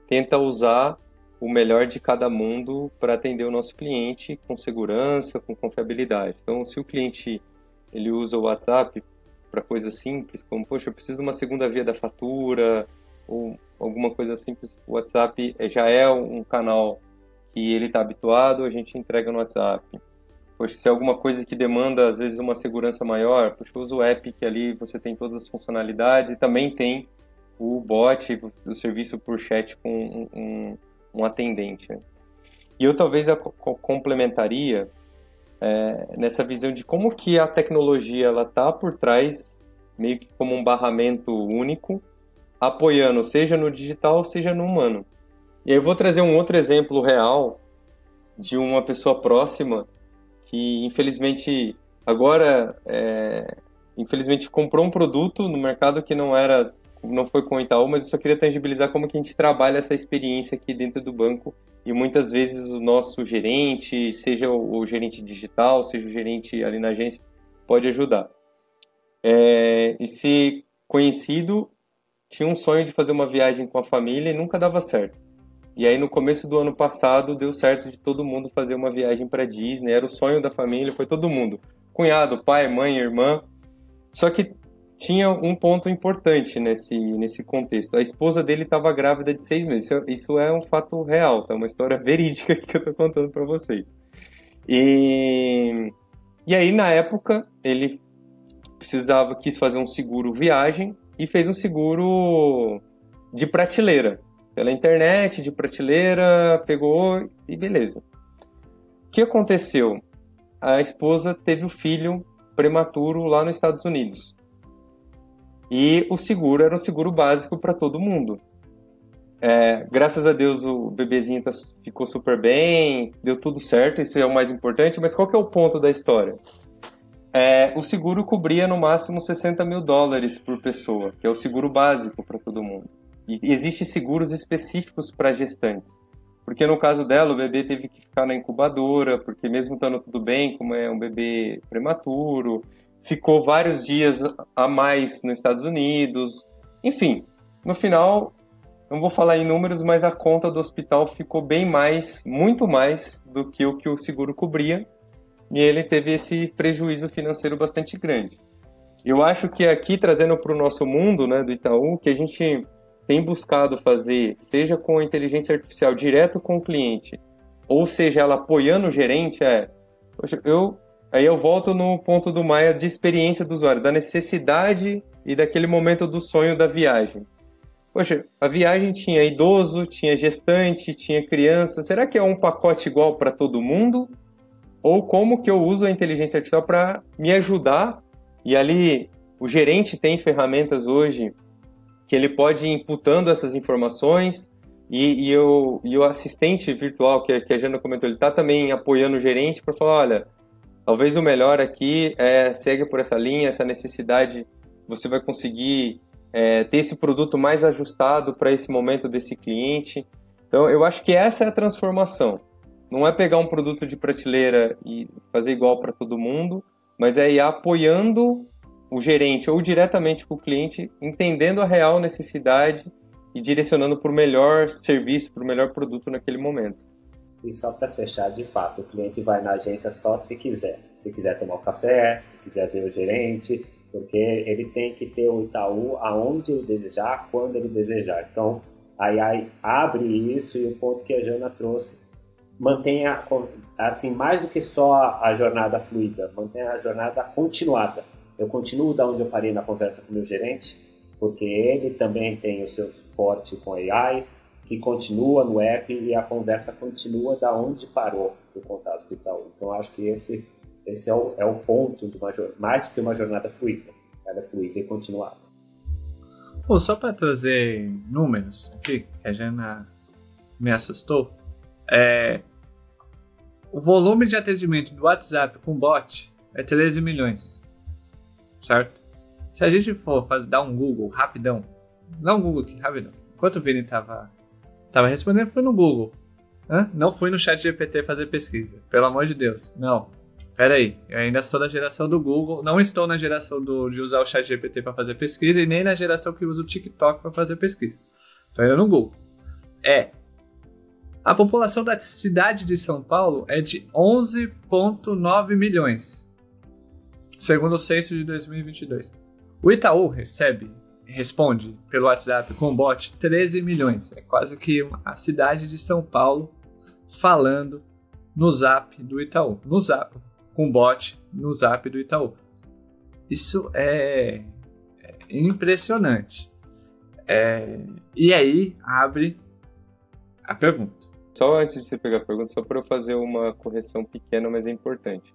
tenta usar o melhor de cada mundo para atender o nosso cliente com segurança, com confiabilidade. Então, se o cliente ele usa o WhatsApp para coisas simples, como, poxa, eu preciso de uma segunda via da fatura, ou alguma coisa simples, o WhatsApp já é um canal que ele está habituado, a gente entrega no WhatsApp. Poxa, se é alguma coisa que demanda, às vezes, uma segurança maior, poxa, usa o app, que ali você tem todas as funcionalidades e também tem o bot, o serviço por chat com um atendente. Né? E eu talvez complementaria nessa visão de como que a tecnologia está por trás, meio que como um barramento único, apoiando seja no digital, seja no humano. E aí eu vou trazer um outro exemplo real de uma pessoa próxima que, infelizmente, agora, infelizmente, comprou um produto no mercado que não foi com o Itaú, mas eu só queria tangibilizar como que a gente trabalha essa experiência aqui dentro do banco e muitas vezes o nosso gerente, seja o gerente digital, seja o gerente ali na agência, pode ajudar. Esse conhecido tinha um sonho de fazer uma viagem com a família e nunca dava certo. E aí no começo do ano passado deu certo de todo mundo fazer uma viagem para Disney, era o sonho da família, foi todo mundo. Cunhado, pai, mãe, irmã. Só que tinha um ponto importante nesse contexto. A esposa dele estava grávida de 6 meses. Isso é um fato real, tá? Uma história verídica que eu estou contando para vocês. E aí, na época, ele quis fazer um seguro viagem e fez um seguro de prateleira. Pela internet, de prateleira, pegou e beleza. O que aconteceu? A esposa teve o filho prematuro lá nos Estados Unidos. E o seguro era um seguro básico para todo mundo. Graças a Deus o bebezinho ficou super bem, deu tudo certo, isso é o mais importante, mas qual que é o ponto da história? O seguro cobria no máximo $60 mil por pessoa, que é o seguro básico para todo mundo. E existem seguros específicos para gestantes, porque no caso dela o bebê teve que ficar na incubadora, porque mesmo estando tudo bem, como é um bebê prematuro, ficou vários dias a mais nos Estados Unidos. Enfim, no final, não vou falar em números, mas a conta do hospital ficou bem mais, muito mais do que o seguro cobria. E ele teve esse prejuízo financeiro bastante grande. Eu acho que aqui, trazendo para o nosso mundo, né, do Itaú, que a gente tem buscado fazer, seja com a inteligência artificial direto com o cliente, ou seja, ela apoiando o gerente, poxa, aí eu volto no ponto do Maia de experiência do usuário, da necessidade e daquele momento do sonho da viagem. Poxa, a viagem tinha idoso, tinha gestante, tinha criança. Será que é um pacote igual para todo mundo? Ou como que eu uso a inteligência artificial para me ajudar? E ali, o gerente tem ferramentas hoje que ele pode ir imputando essas informações e o assistente virtual, que a Jana comentou, ele está também apoiando o gerente para falar, olha, talvez o melhor aqui segue por essa linha, essa necessidade, você vai conseguir ter esse produto mais ajustado para esse momento desse cliente. Então, eu acho que essa é a transformação. Não é pegar um produto de prateleira e fazer igual para todo mundo, mas é ir apoiando o gerente ou diretamente com o cliente, entendendo a real necessidade e direcionando para o melhor serviço, para o melhor produto naquele momento. E só para fechar, de fato, o cliente vai na agência só se quiser. Se quiser tomar um café, se quiser ver o gerente, porque ele tem que ter o Itaú aonde ele desejar, quando ele desejar. Então, aí abre isso e o ponto que a Jana trouxe, mantenha, assim, mais do que só a jornada fluida, mantenha a jornada continuada. Eu continuo da onde eu parei na conversa com o meu gerente, porque ele também tem o seu suporte com AI, que continua no app e a conversa continua da onde parou o contato com o Itaú. Então, acho que esse é o ponto de mais do que uma jornada fluida. Ela é fluida e continuada. Só para trazer números aqui, que a Jana me assustou, o volume de atendimento do WhatsApp com bot é 13 milhões, certo? Se a gente for dar um Google rapidão, dá um Google aqui, rapidão. Enquanto o Vini tava respondendo, foi no Google. Não fui no ChatGPT fazer pesquisa, pelo amor de Deus, não. Pera aí, eu ainda sou da geração do Google, não estou na geração de usar o ChatGPT para fazer pesquisa e nem na geração que usa o TikTok para fazer pesquisa. Estou indo no Google. A população da cidade de São Paulo é de 11,9 milhões, segundo o censo de 2022. O Itaú responde pelo WhatsApp com bot 13 milhões. É quase que a cidade de São Paulo falando no Zap do Itaú. No Zap, com bot no Zap do Itaú. Isso é impressionante. E aí abre a pergunta. Só antes de você pegar a pergunta, só para eu fazer uma correção pequena, mas é importante.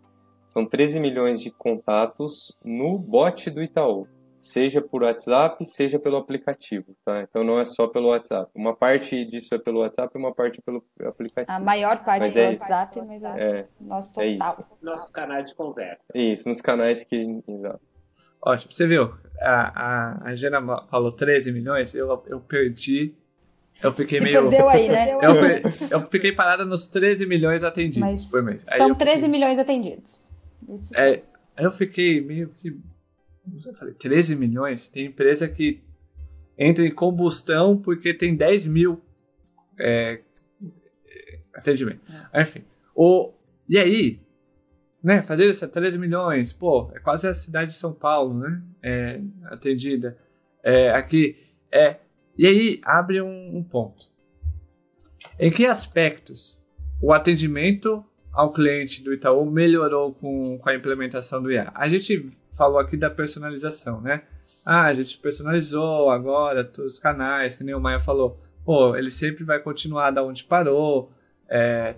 São 13 milhões de contatos no bot do Itaú, seja por WhatsApp, seja pelo aplicativo, tá? Então não é só pelo WhatsApp. Uma parte disso é pelo WhatsApp e uma parte pelo aplicativo. A maior parte Mas pelo WhatsApp, mas nosso total. É isso. Nossos canais de conversa. Isso, nos canais que... Exato. Ótimo, você viu? A Jana falou 13 milhões, eu perdi. Eu fiquei perdeu aí, né? Eu fiquei parada nos 13 milhões atendidos por mês. São 13 milhões atendidos. Isso aí eu fiquei meio que... Eu falei, 13 milhões? Tem empresa que entra em combustão porque tem 10 mil atendimento. Enfim. E aí, né, fazer essa 13 milhões, pô, é quase a cidade de São Paulo, né? Atendida. Aqui, E aí abre um ponto. Em que aspectos o atendimento ao cliente do Itaú melhorou com a implementação do IA? A gente falou aqui da personalização, né? A gente personalizou agora os canais, que nem o Maia falou. Pô, ele sempre vai continuar da onde parou,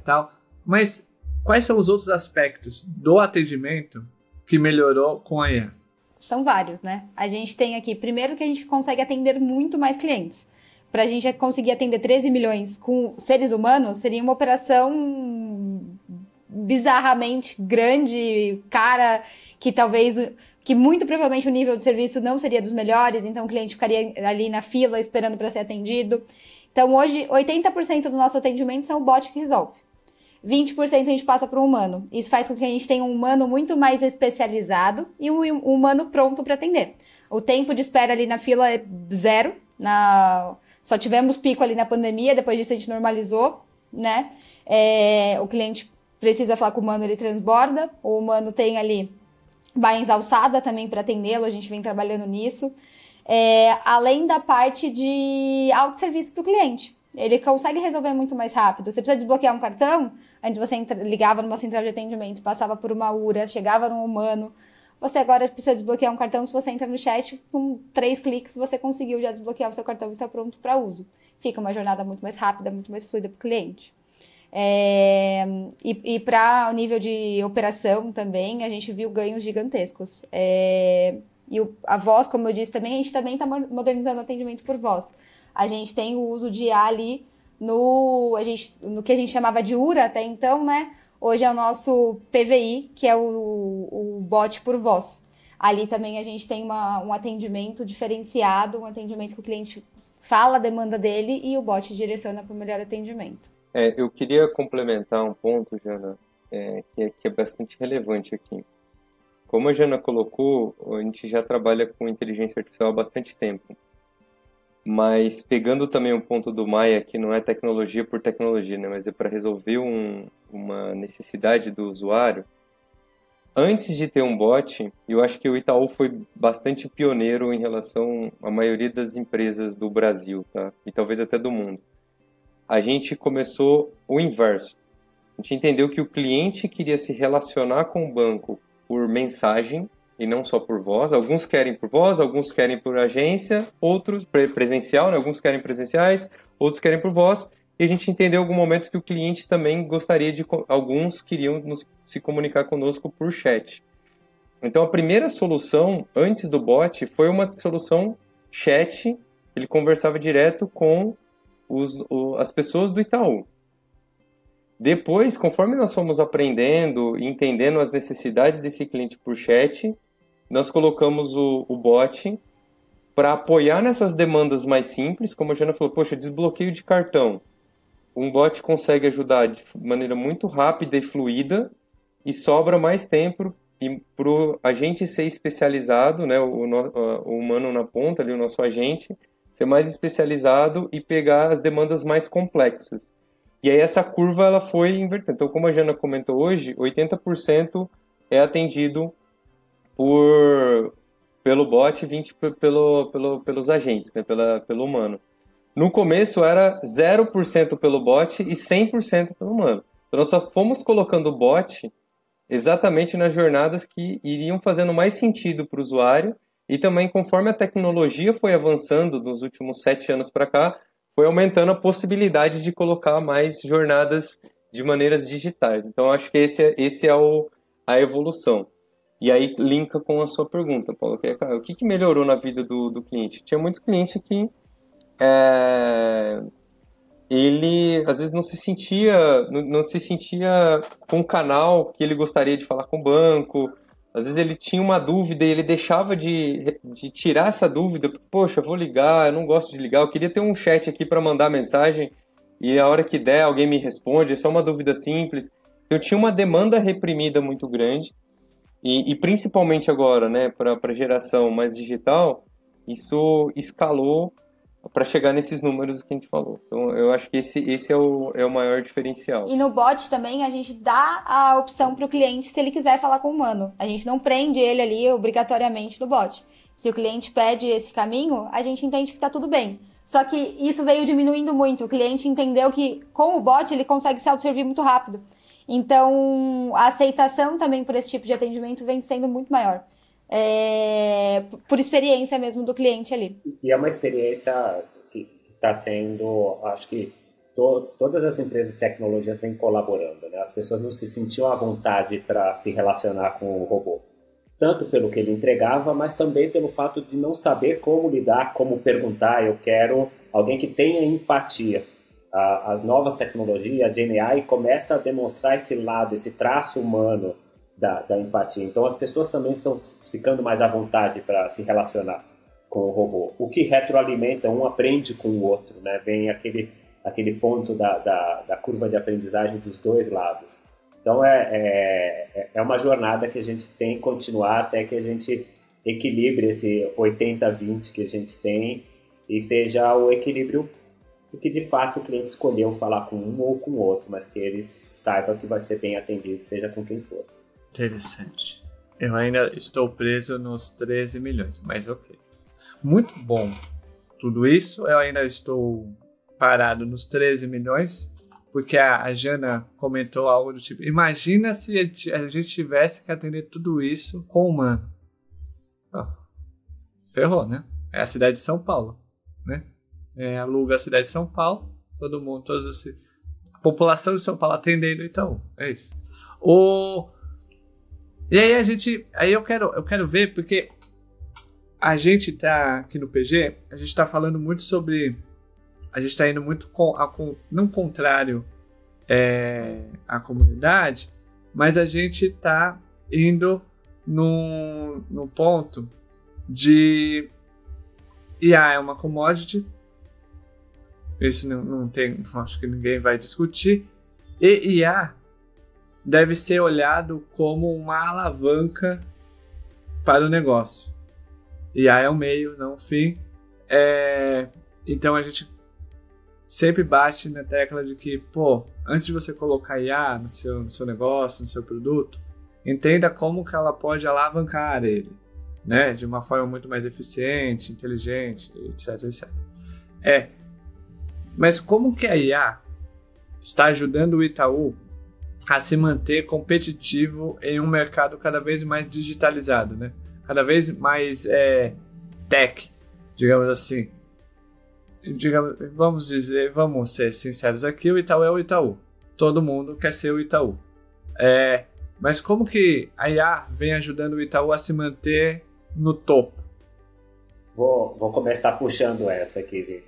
tal. Mas quais são os outros aspectos do atendimento que melhorou com a IA? São vários, né? A gente tem aqui, primeiro que a gente consegue atender muito mais clientes. Para a gente conseguir atender 13 milhões com seres humanos, seria uma operação bizarramente grande, cara, que muito provavelmente o nível de serviço não seria dos melhores, então o cliente ficaria ali na fila esperando para ser atendido. Então hoje, 80% do nosso atendimento são o bot que resolve. 20% a gente passa para um humano. Isso faz com que a gente tenha um humano muito mais especializado e um humano pronto para atender. O tempo de espera ali na fila é zero. Só tivemos pico ali na pandemia, depois disso a gente normalizou, né? O cliente precisa falar com o humano, ele transborda. O humano tem ali bainhas alçada também para atendê-lo, a gente vem trabalhando nisso. Além da parte de autosserviço para o cliente. Ele consegue resolver muito mais rápido. Você precisa desbloquear um cartão, antes você ligava numa central de atendimento, passava por uma URA, chegava num humano. Você agora precisa desbloquear um cartão, se você entra no chat, com 3 cliques você conseguiu já desbloquear o seu cartão e está pronto para uso. Fica uma jornada muito mais rápida, muito mais fluida para o cliente. E para o nível de operação também, a gente viu ganhos gigantescos. E a voz, como eu disse também, a gente também está modernizando o atendimento por voz. A gente tem o uso de IA ali no que a gente chamava de URA até então, né? Hoje é o nosso PVI, que é o bot por voz. Ali também a gente tem um atendimento diferenciado, um atendimento que o cliente fala a demanda dele e o bot direciona para o melhor atendimento. Eu queria complementar um ponto, Jana, que é bastante relevante aqui. Como a Jana colocou, a gente já trabalha com inteligência artificial há bastante tempo. Mas pegando também um ponto do Maia, que não é tecnologia por tecnologia, né, mas é para resolver uma necessidade do usuário. Antes de ter um bot, eu acho que o Itaú foi bastante pioneiro em relação à maioria das empresas do Brasil, tá? E talvez até do mundo. A gente começou o inverso. A gente entendeu que o cliente queria se relacionar com o banco por mensagem, e não só por voz. Alguns querem por voz, alguns querem por agência, outros presencial, né? Alguns querem presenciais, outros querem por voz. E a gente entendeu em algum momento que o cliente também gostaria alguns queriam se comunicar conosco por chat. Então a primeira solução, antes do bot, foi uma solução chat. Ele conversava direto com as pessoas do Itaú. Depois, conforme nós fomos aprendendo e entendendo as necessidades desse cliente por chat, nós colocamos o bot para apoiar nessas demandas mais simples, como a Jana falou, poxa, desbloqueio de cartão. Um bot consegue ajudar de maneira muito rápida e fluida e sobra mais tempo para o agente ser especializado, né, o humano na ponta, ali, o nosso agente, ser mais especializado e pegar as demandas mais complexas. E aí essa curva ela foi invertendo. Então, como a Jana comentou hoje, 80% é atendido pelo bot e 20% pelos agentes, né, pelo humano. No começo era 0% pelo bot e 100% pelo humano. Então nós só fomos colocando o bot exatamente nas jornadas que iriam fazendo mais sentido para o usuário, e também conforme a tecnologia foi avançando nos últimos 7 anos para cá, foi aumentando a possibilidade de colocar mais jornadas de maneiras digitais. Então acho que esse é a evolução. E aí linka com a sua pergunta, Paulo, que é, cara, o que melhorou na vida do cliente? Tinha muito cliente que ele às vezes não se sentia com um canal que ele gostaria de falar com o banco. Às vezes ele tinha uma dúvida e ele deixava de tirar essa dúvida, porque, poxa, eu vou ligar, eu não gosto de ligar, eu queria ter um chat aqui para mandar mensagem e a hora que der alguém me responde, é só uma dúvida simples. Eu tinha uma demanda reprimida muito grande e principalmente agora, né, para a geração mais digital, isso escalou para chegar nesses números que a gente falou. Então, eu acho que esse é o maior diferencial. E no bot também, a gente dá a opção para o cliente se ele quiser falar com o humano. A gente não prende ele ali obrigatoriamente no bot. Se o cliente pede esse caminho, a gente entende que está tudo bem. Só que isso veio diminuindo muito. O cliente entendeu que com o bot ele consegue se autosservir muito rápido. Então, a aceitação também por esse tipo de atendimento vem sendo muito maior. Por experiência mesmo do cliente ali. E é uma experiência que está sendo, acho que todas as empresas de tecnologia vêm colaborando, né? As pessoas não se sentiam à vontade para se relacionar com o robô. Tanto pelo que ele entregava, mas também pelo fato de não saber como lidar, como perguntar. Eu quero alguém que tenha empatia. As novas tecnologias, a GenAI, começa a demonstrar esse lado, esse traço humano da empatia. Então as pessoas também estão ficando mais à vontade para se relacionar com o robô. O que retroalimenta, um aprende com o outro, né? Vem aquele ponto da curva de aprendizagem dos dois lados. Então é uma jornada que a gente tem que continuar até que a gente equilibre esse 80-20 que a gente tem e seja o equilíbrio que de fato o cliente escolheu falar com um ou com o outro, mas que eles saibam que vai ser bem atendido, seja com quem for. Interessante. Eu ainda estou preso nos 13 milhões, mas ok. Muito bom. Tudo isso, eu ainda estou parado nos 13 milhões, porque a Jana comentou algo do tipo, imagina se a gente tivesse que atender tudo isso com humano. Ferrou, né? É a cidade de São Paulo, né? Aluga a cidade de São Paulo, todo mundo, a população de São Paulo atendendo Itaú. É isso. E aí eu quero ver, porque a gente tá aqui no PG, a gente tá falando muito sobre, a gente tá indo muito não contrário à comunidade, mas a gente tá indo no ponto de IA é uma commodity, isso não tem, acho que ninguém vai discutir, e IA deve ser olhado como uma alavanca para o negócio. IA é o meio, não o fim. Então a gente sempre bate na tecla de que, antes de você colocar IA no seu negócio, no seu produto, entenda como que ela pode alavancar ele, né? De uma forma muito mais eficiente, inteligente, etc, etc. Mas como que a IA está ajudando o Itaú a se manter competitivo em um mercado cada vez mais digitalizado, né? Cada vez mais tech, digamos assim. Vamos ser sinceros aqui, o Itaú é o Itaú. Todo mundo quer ser o Itaú. Mas como que a IA vem ajudando o Itaú a se manter no topo? Vou começar puxando essa aqui.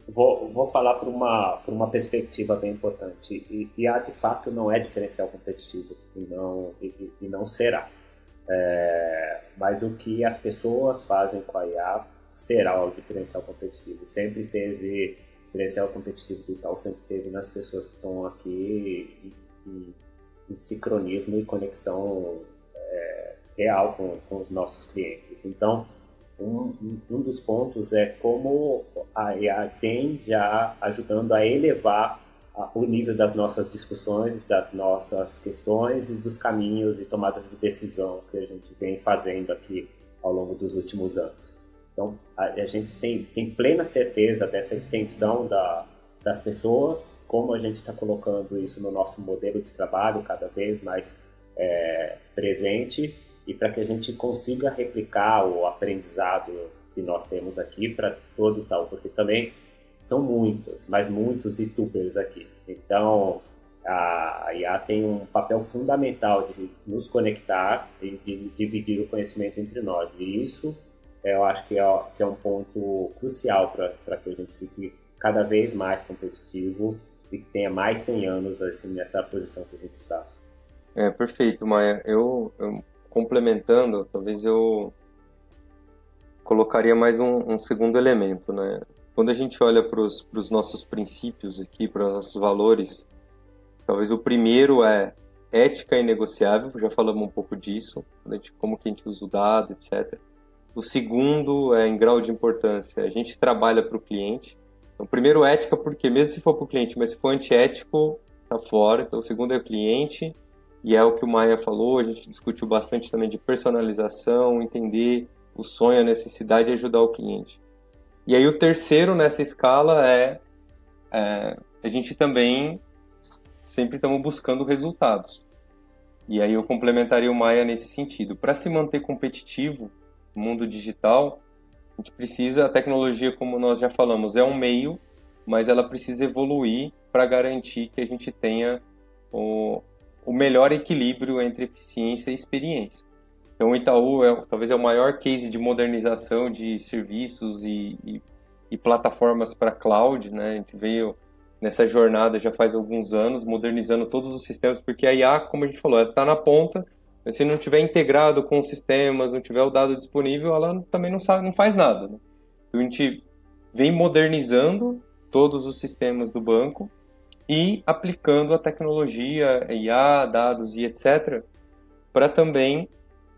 Vou falar por uma perspectiva bem importante. IA, de fato, não é diferencial competitivo e não será. Mas o que as pessoas fazem com a IA será o diferencial competitivo. Sempre teve diferencial competitivo do Itaú, sempre teve nas pessoas que estão aqui em sincronismo e conexão real com os nossos clientes. Então, um dos pontos é como a IA vem já ajudando a elevar o nível das nossas discussões, das nossas questões e dos caminhos e tomadas de decisão que a gente vem fazendo aqui ao longo dos últimos anos. Então, a gente tem plena certeza dessa extensão das pessoas, como a gente está colocando isso no nosso modelo de trabalho cada vez mais presente, e para que a gente consiga replicar o aprendizado que nós temos aqui para todo o Itaú, porque também são muitos, mas muitos youtubers aqui. Então, a IA tem um papel fundamental de nos conectar e de dividir o conhecimento entre nós. E isso eu acho que é um ponto crucial para que a gente fique cada vez mais competitivo e que tenha mais 100 anos assim, nessa posição que a gente está. Perfeito, Maia. Eu complementando, talvez eu colocaria mais um segundo elemento, né? Quando a gente olha para os nossos princípios aqui, para os nossos valores, talvez o primeiro é ética inegociável, já falamos um pouco disso, como que a gente usa o dado, etc. O segundo é em grau de importância, a gente trabalha para o cliente. Então, primeiro, ética, porque mesmo se for para o cliente, mas se for antiético, tá fora. Então, o segundo é o cliente, e é o que o Maia falou, a gente discutiu bastante também de personalização, entender o sonho, a necessidade de ajudar o cliente. E aí o terceiro nessa escala a gente também sempre estamos buscando resultados. E aí eu complementaria o Maia nesse sentido. Para se manter competitivo no mundo digital, a gente precisa, a tecnologia, como nós já falamos, é um meio, mas ela precisa evoluir para garantir que a gente tenha o melhor equilíbrio entre eficiência e experiência. Então o Itaú talvez é o maior case de modernização de serviços e plataformas para cloud, né? A gente veio nessa jornada já faz alguns anos, modernizando todos os sistemas, porque a IA, como a gente falou, ela está na ponta, mas se não tiver integrado com os sistemas, não tiver o dado disponível, ela também não faz nada, né? Então a gente vem modernizando todos os sistemas do banco e aplicando a tecnologia, IA, dados e etc., para também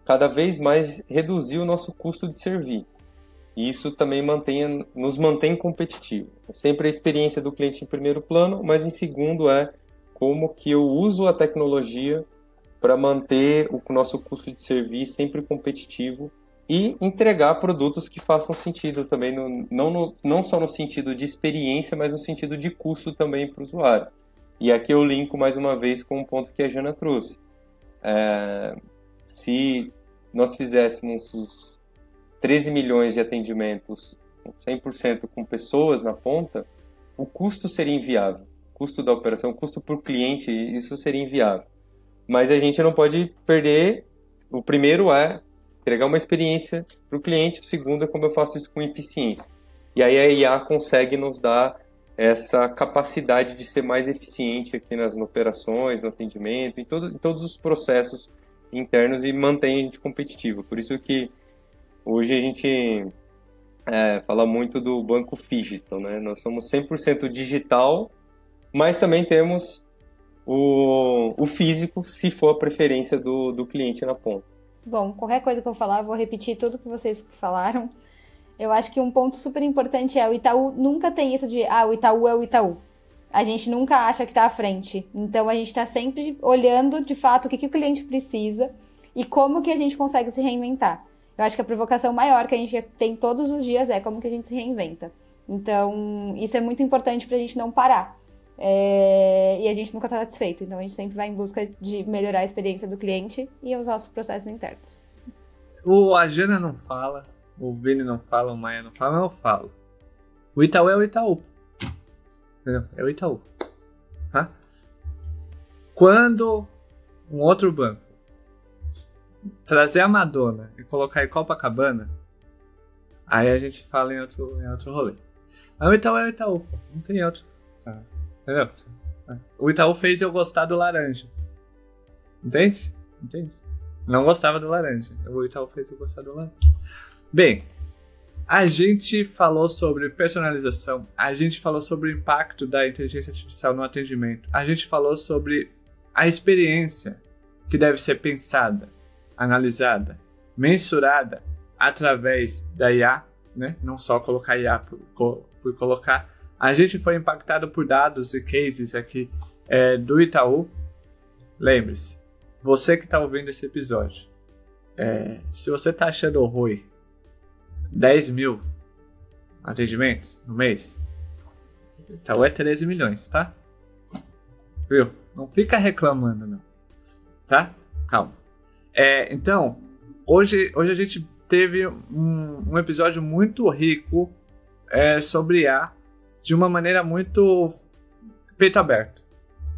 cada vez mais reduzir o nosso custo de servir. E isso também nos mantém competitivos. É sempre a experiência do cliente em primeiro plano, mas em segundo como que eu uso a tecnologia para manter o nosso custo de servir sempre competitivo e entregar produtos que façam sentido também, não só no sentido de experiência, mas no sentido de custo também para o usuário. E aqui eu linko mais uma vez com um ponto que a Jana trouxe. Se nós fizéssemos os 13 milhões de atendimentos 100% com pessoas na ponta, o custo seria inviável. O custo da operação, o custo para o cliente, isso seria inviável. Mas a gente não pode perder. O primeiro é entregar uma experiência para o cliente, o segundo é como eu faço isso com eficiência. E aí a IA consegue nos dar essa capacidade de ser mais eficiente aqui nas operações, no atendimento, em todos os processos internos e mantém a gente competitivo. Por isso que hoje a gente fala muito do banco digital, né? Nós somos 100% digital, mas também temos o físico, se for a preferência do cliente na ponta. Bom, qualquer coisa que eu falar, eu vou repetir tudo que vocês falaram. Eu acho que um ponto super importante o Itaú nunca tem isso de, o Itaú é o Itaú. A gente nunca acha que está à frente. Então, a gente está sempre olhando, de fato, o que o cliente precisa e como que a gente consegue se reinventar. Eu acho que a provocação maior que a gente tem todos os dias é como que a gente se reinventa. Então, isso é muito importante para a gente não parar. E a gente nunca está satisfeito. Então, a gente sempre vai em busca de melhorar a experiência do cliente e os nossos processos internos. A Jana não fala, o Vini não fala, o Maia não fala, mas eu falo. O Itaú é o Itaú. Entendeu? É o Itaú. Tá? Quando um outro banco trazer a Madonna e colocar em Copacabana, aí a gente fala em outro rolê. Mas o Itaú é o Itaú, não tem outro. Tá. Entendeu? O Itaú fez eu gostar do laranja. Entende? Não gostava do laranja. O Itaú fez eu gostar do laranja. Bem, a gente falou sobre personalização, a gente falou sobre o impacto da inteligência artificial no atendimento, a gente falou sobre a experiência que deve ser pensada, analisada, mensurada através da IA, né? Não só colocar IA por colocar. A gente foi impactado por dados e cases aqui do Itaú. Lembre-se, você que está ouvindo esse episódio, se você está achando ruim 10 mil atendimentos no mês. Itaú é 13 milhões, tá? Viu? Não fica reclamando, não. Tá? Calma. Então, hoje a gente teve um episódio muito rico sobre IA, de uma maneira muito peito aberto.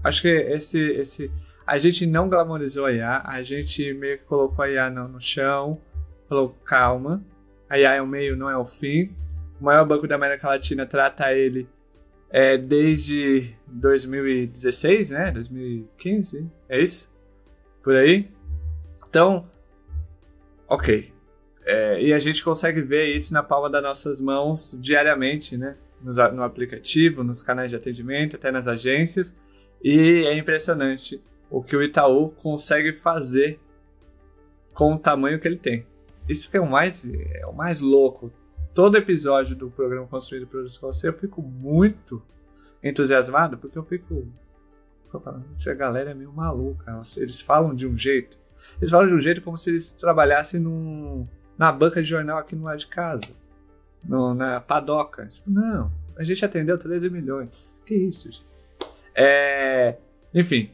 Acho que a gente não glamorizou a IA, a gente meio que colocou a IA no chão, falou, calma, a IA é o meio, não é o fim. O maior banco da América Latina trata ele desde 2016, né? 2015, é isso? Por aí? Então, ok. E a gente consegue ver isso na palma das nossas mãos diariamente, né? No aplicativo, nos canais de atendimento, até nas agências. E é impressionante o que o Itaú consegue fazer com o tamanho que ele tem. Isso que é o mais louco. Todo episódio do programa Construindo Produtos com Você, eu fico muito entusiasmado, porque eu fico falando, essa galera é meio maluca. Eles falam de um jeito. Eles falam de um jeito como se eles trabalhassem na banca de jornal aqui no lado de casa. Na padoca. Tipo, não, a gente atendeu 13 milhões. Que isso, gente? Enfim.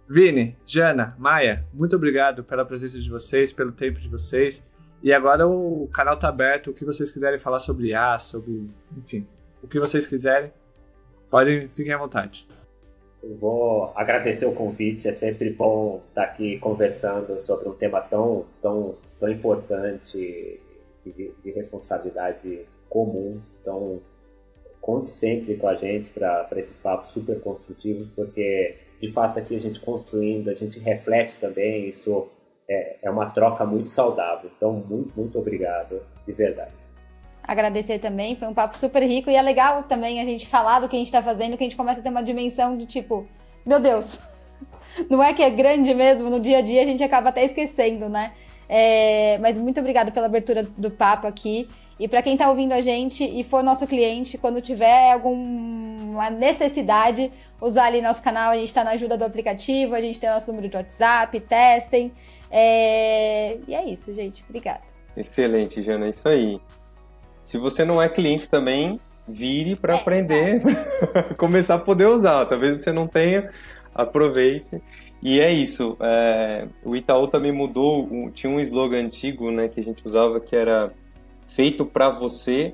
Vini, Jana, Maia, muito obrigado pela presença de vocês, pelo tempo de vocês. E agora o canal tá aberto, o que vocês quiserem falar sobre IA, enfim, o que vocês quiserem, fiquem à vontade. Eu vou agradecer o convite, é sempre bom estar aqui conversando sobre um tema tão importante de responsabilidade comum. Então, conte sempre com a gente para esses papos super construtivos, porque de fato aqui a gente construindo, a gente reflete também, isso é uma troca muito saudável. Então, muito, muito obrigado, de verdade. Agradecer também, foi um papo super rico e é legal também a gente falar do que a gente está fazendo, que a gente começa a ter uma dimensão de tipo, meu Deus, não é que é grande mesmo, no dia a dia a gente acaba até esquecendo, né? Mas muito obrigada pela abertura do papo aqui. E para quem está ouvindo a gente e for nosso cliente, quando tiver alguma necessidade, usar ali nosso canal, a gente está na ajuda do aplicativo, a gente tem nosso número de WhatsApp, testem. E é isso, gente. Obrigada. Excelente, Jana, é isso aí. Se você não é cliente também, vire para aprender, começar a poder usar. Talvez você não tenha, aproveite. E é isso. O Itaú também mudou, tinha um slogan antigo, né, que a gente usava, que era feito para você,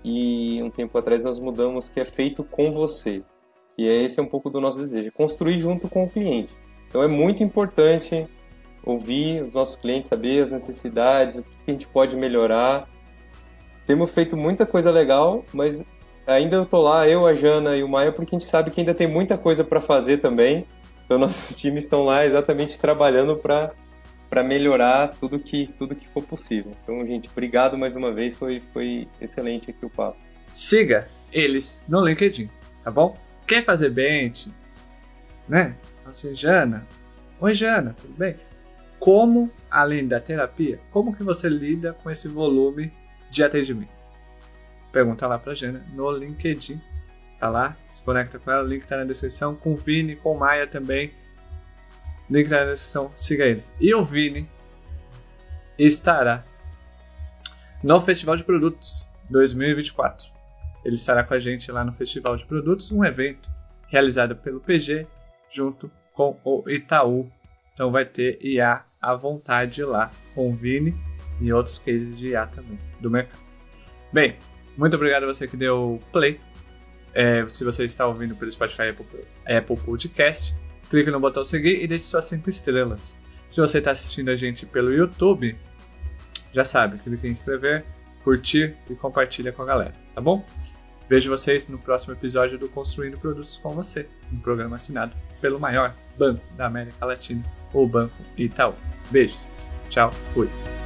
e um tempo atrás nós mudamos, que é feito com você. E esse é um pouco do nosso desejo, construir junto com o cliente. Então é muito importante ouvir os nossos clientes, saber as necessidades, o que a gente pode melhorar. Temos feito muita coisa legal, mas ainda eu tô lá, eu, a Jana e o Maia, porque a gente sabe que ainda tem muita coisa para fazer também. Então nossos times estão lá exatamente trabalhando para melhorar tudo que for possível. Então, gente, obrigado mais uma vez, foi excelente aqui o papo. Siga eles no LinkedIn, tá bom? Quer fazer bench, né? Você, Jana. Oi, Jana, tudo bem? Como, além da terapia, como que você lida com esse volume de atendimento? Pergunta lá pra Jana no LinkedIn. Tá lá, se conecta com ela, o link tá na descrição. Com o Vini, com o Maia também. Link tá na descrição, siga eles. E o Vini estará no Festival de Produtos 2024. Ele estará com a gente lá no Festival de Produtos, um evento realizado pelo PG junto com o Itaú. Então vai ter IA à vontade lá com o Vini e outros cases de IA também do mercado. Bem, muito obrigado a você que deu play. Se você está ouvindo pelo Spotify, Apple Podcast, clique no botão seguir e deixe suas 5 estrelas. Se você está assistindo a gente pelo YouTube, já sabe, clique em inscrever, curtir e compartilha com a galera, tá bom? Vejo vocês no próximo episódio do Construindo Produtos com Você, um programa assinado pelo maior banco da América Latina, o Banco Itaú. Beijos, tchau, fui!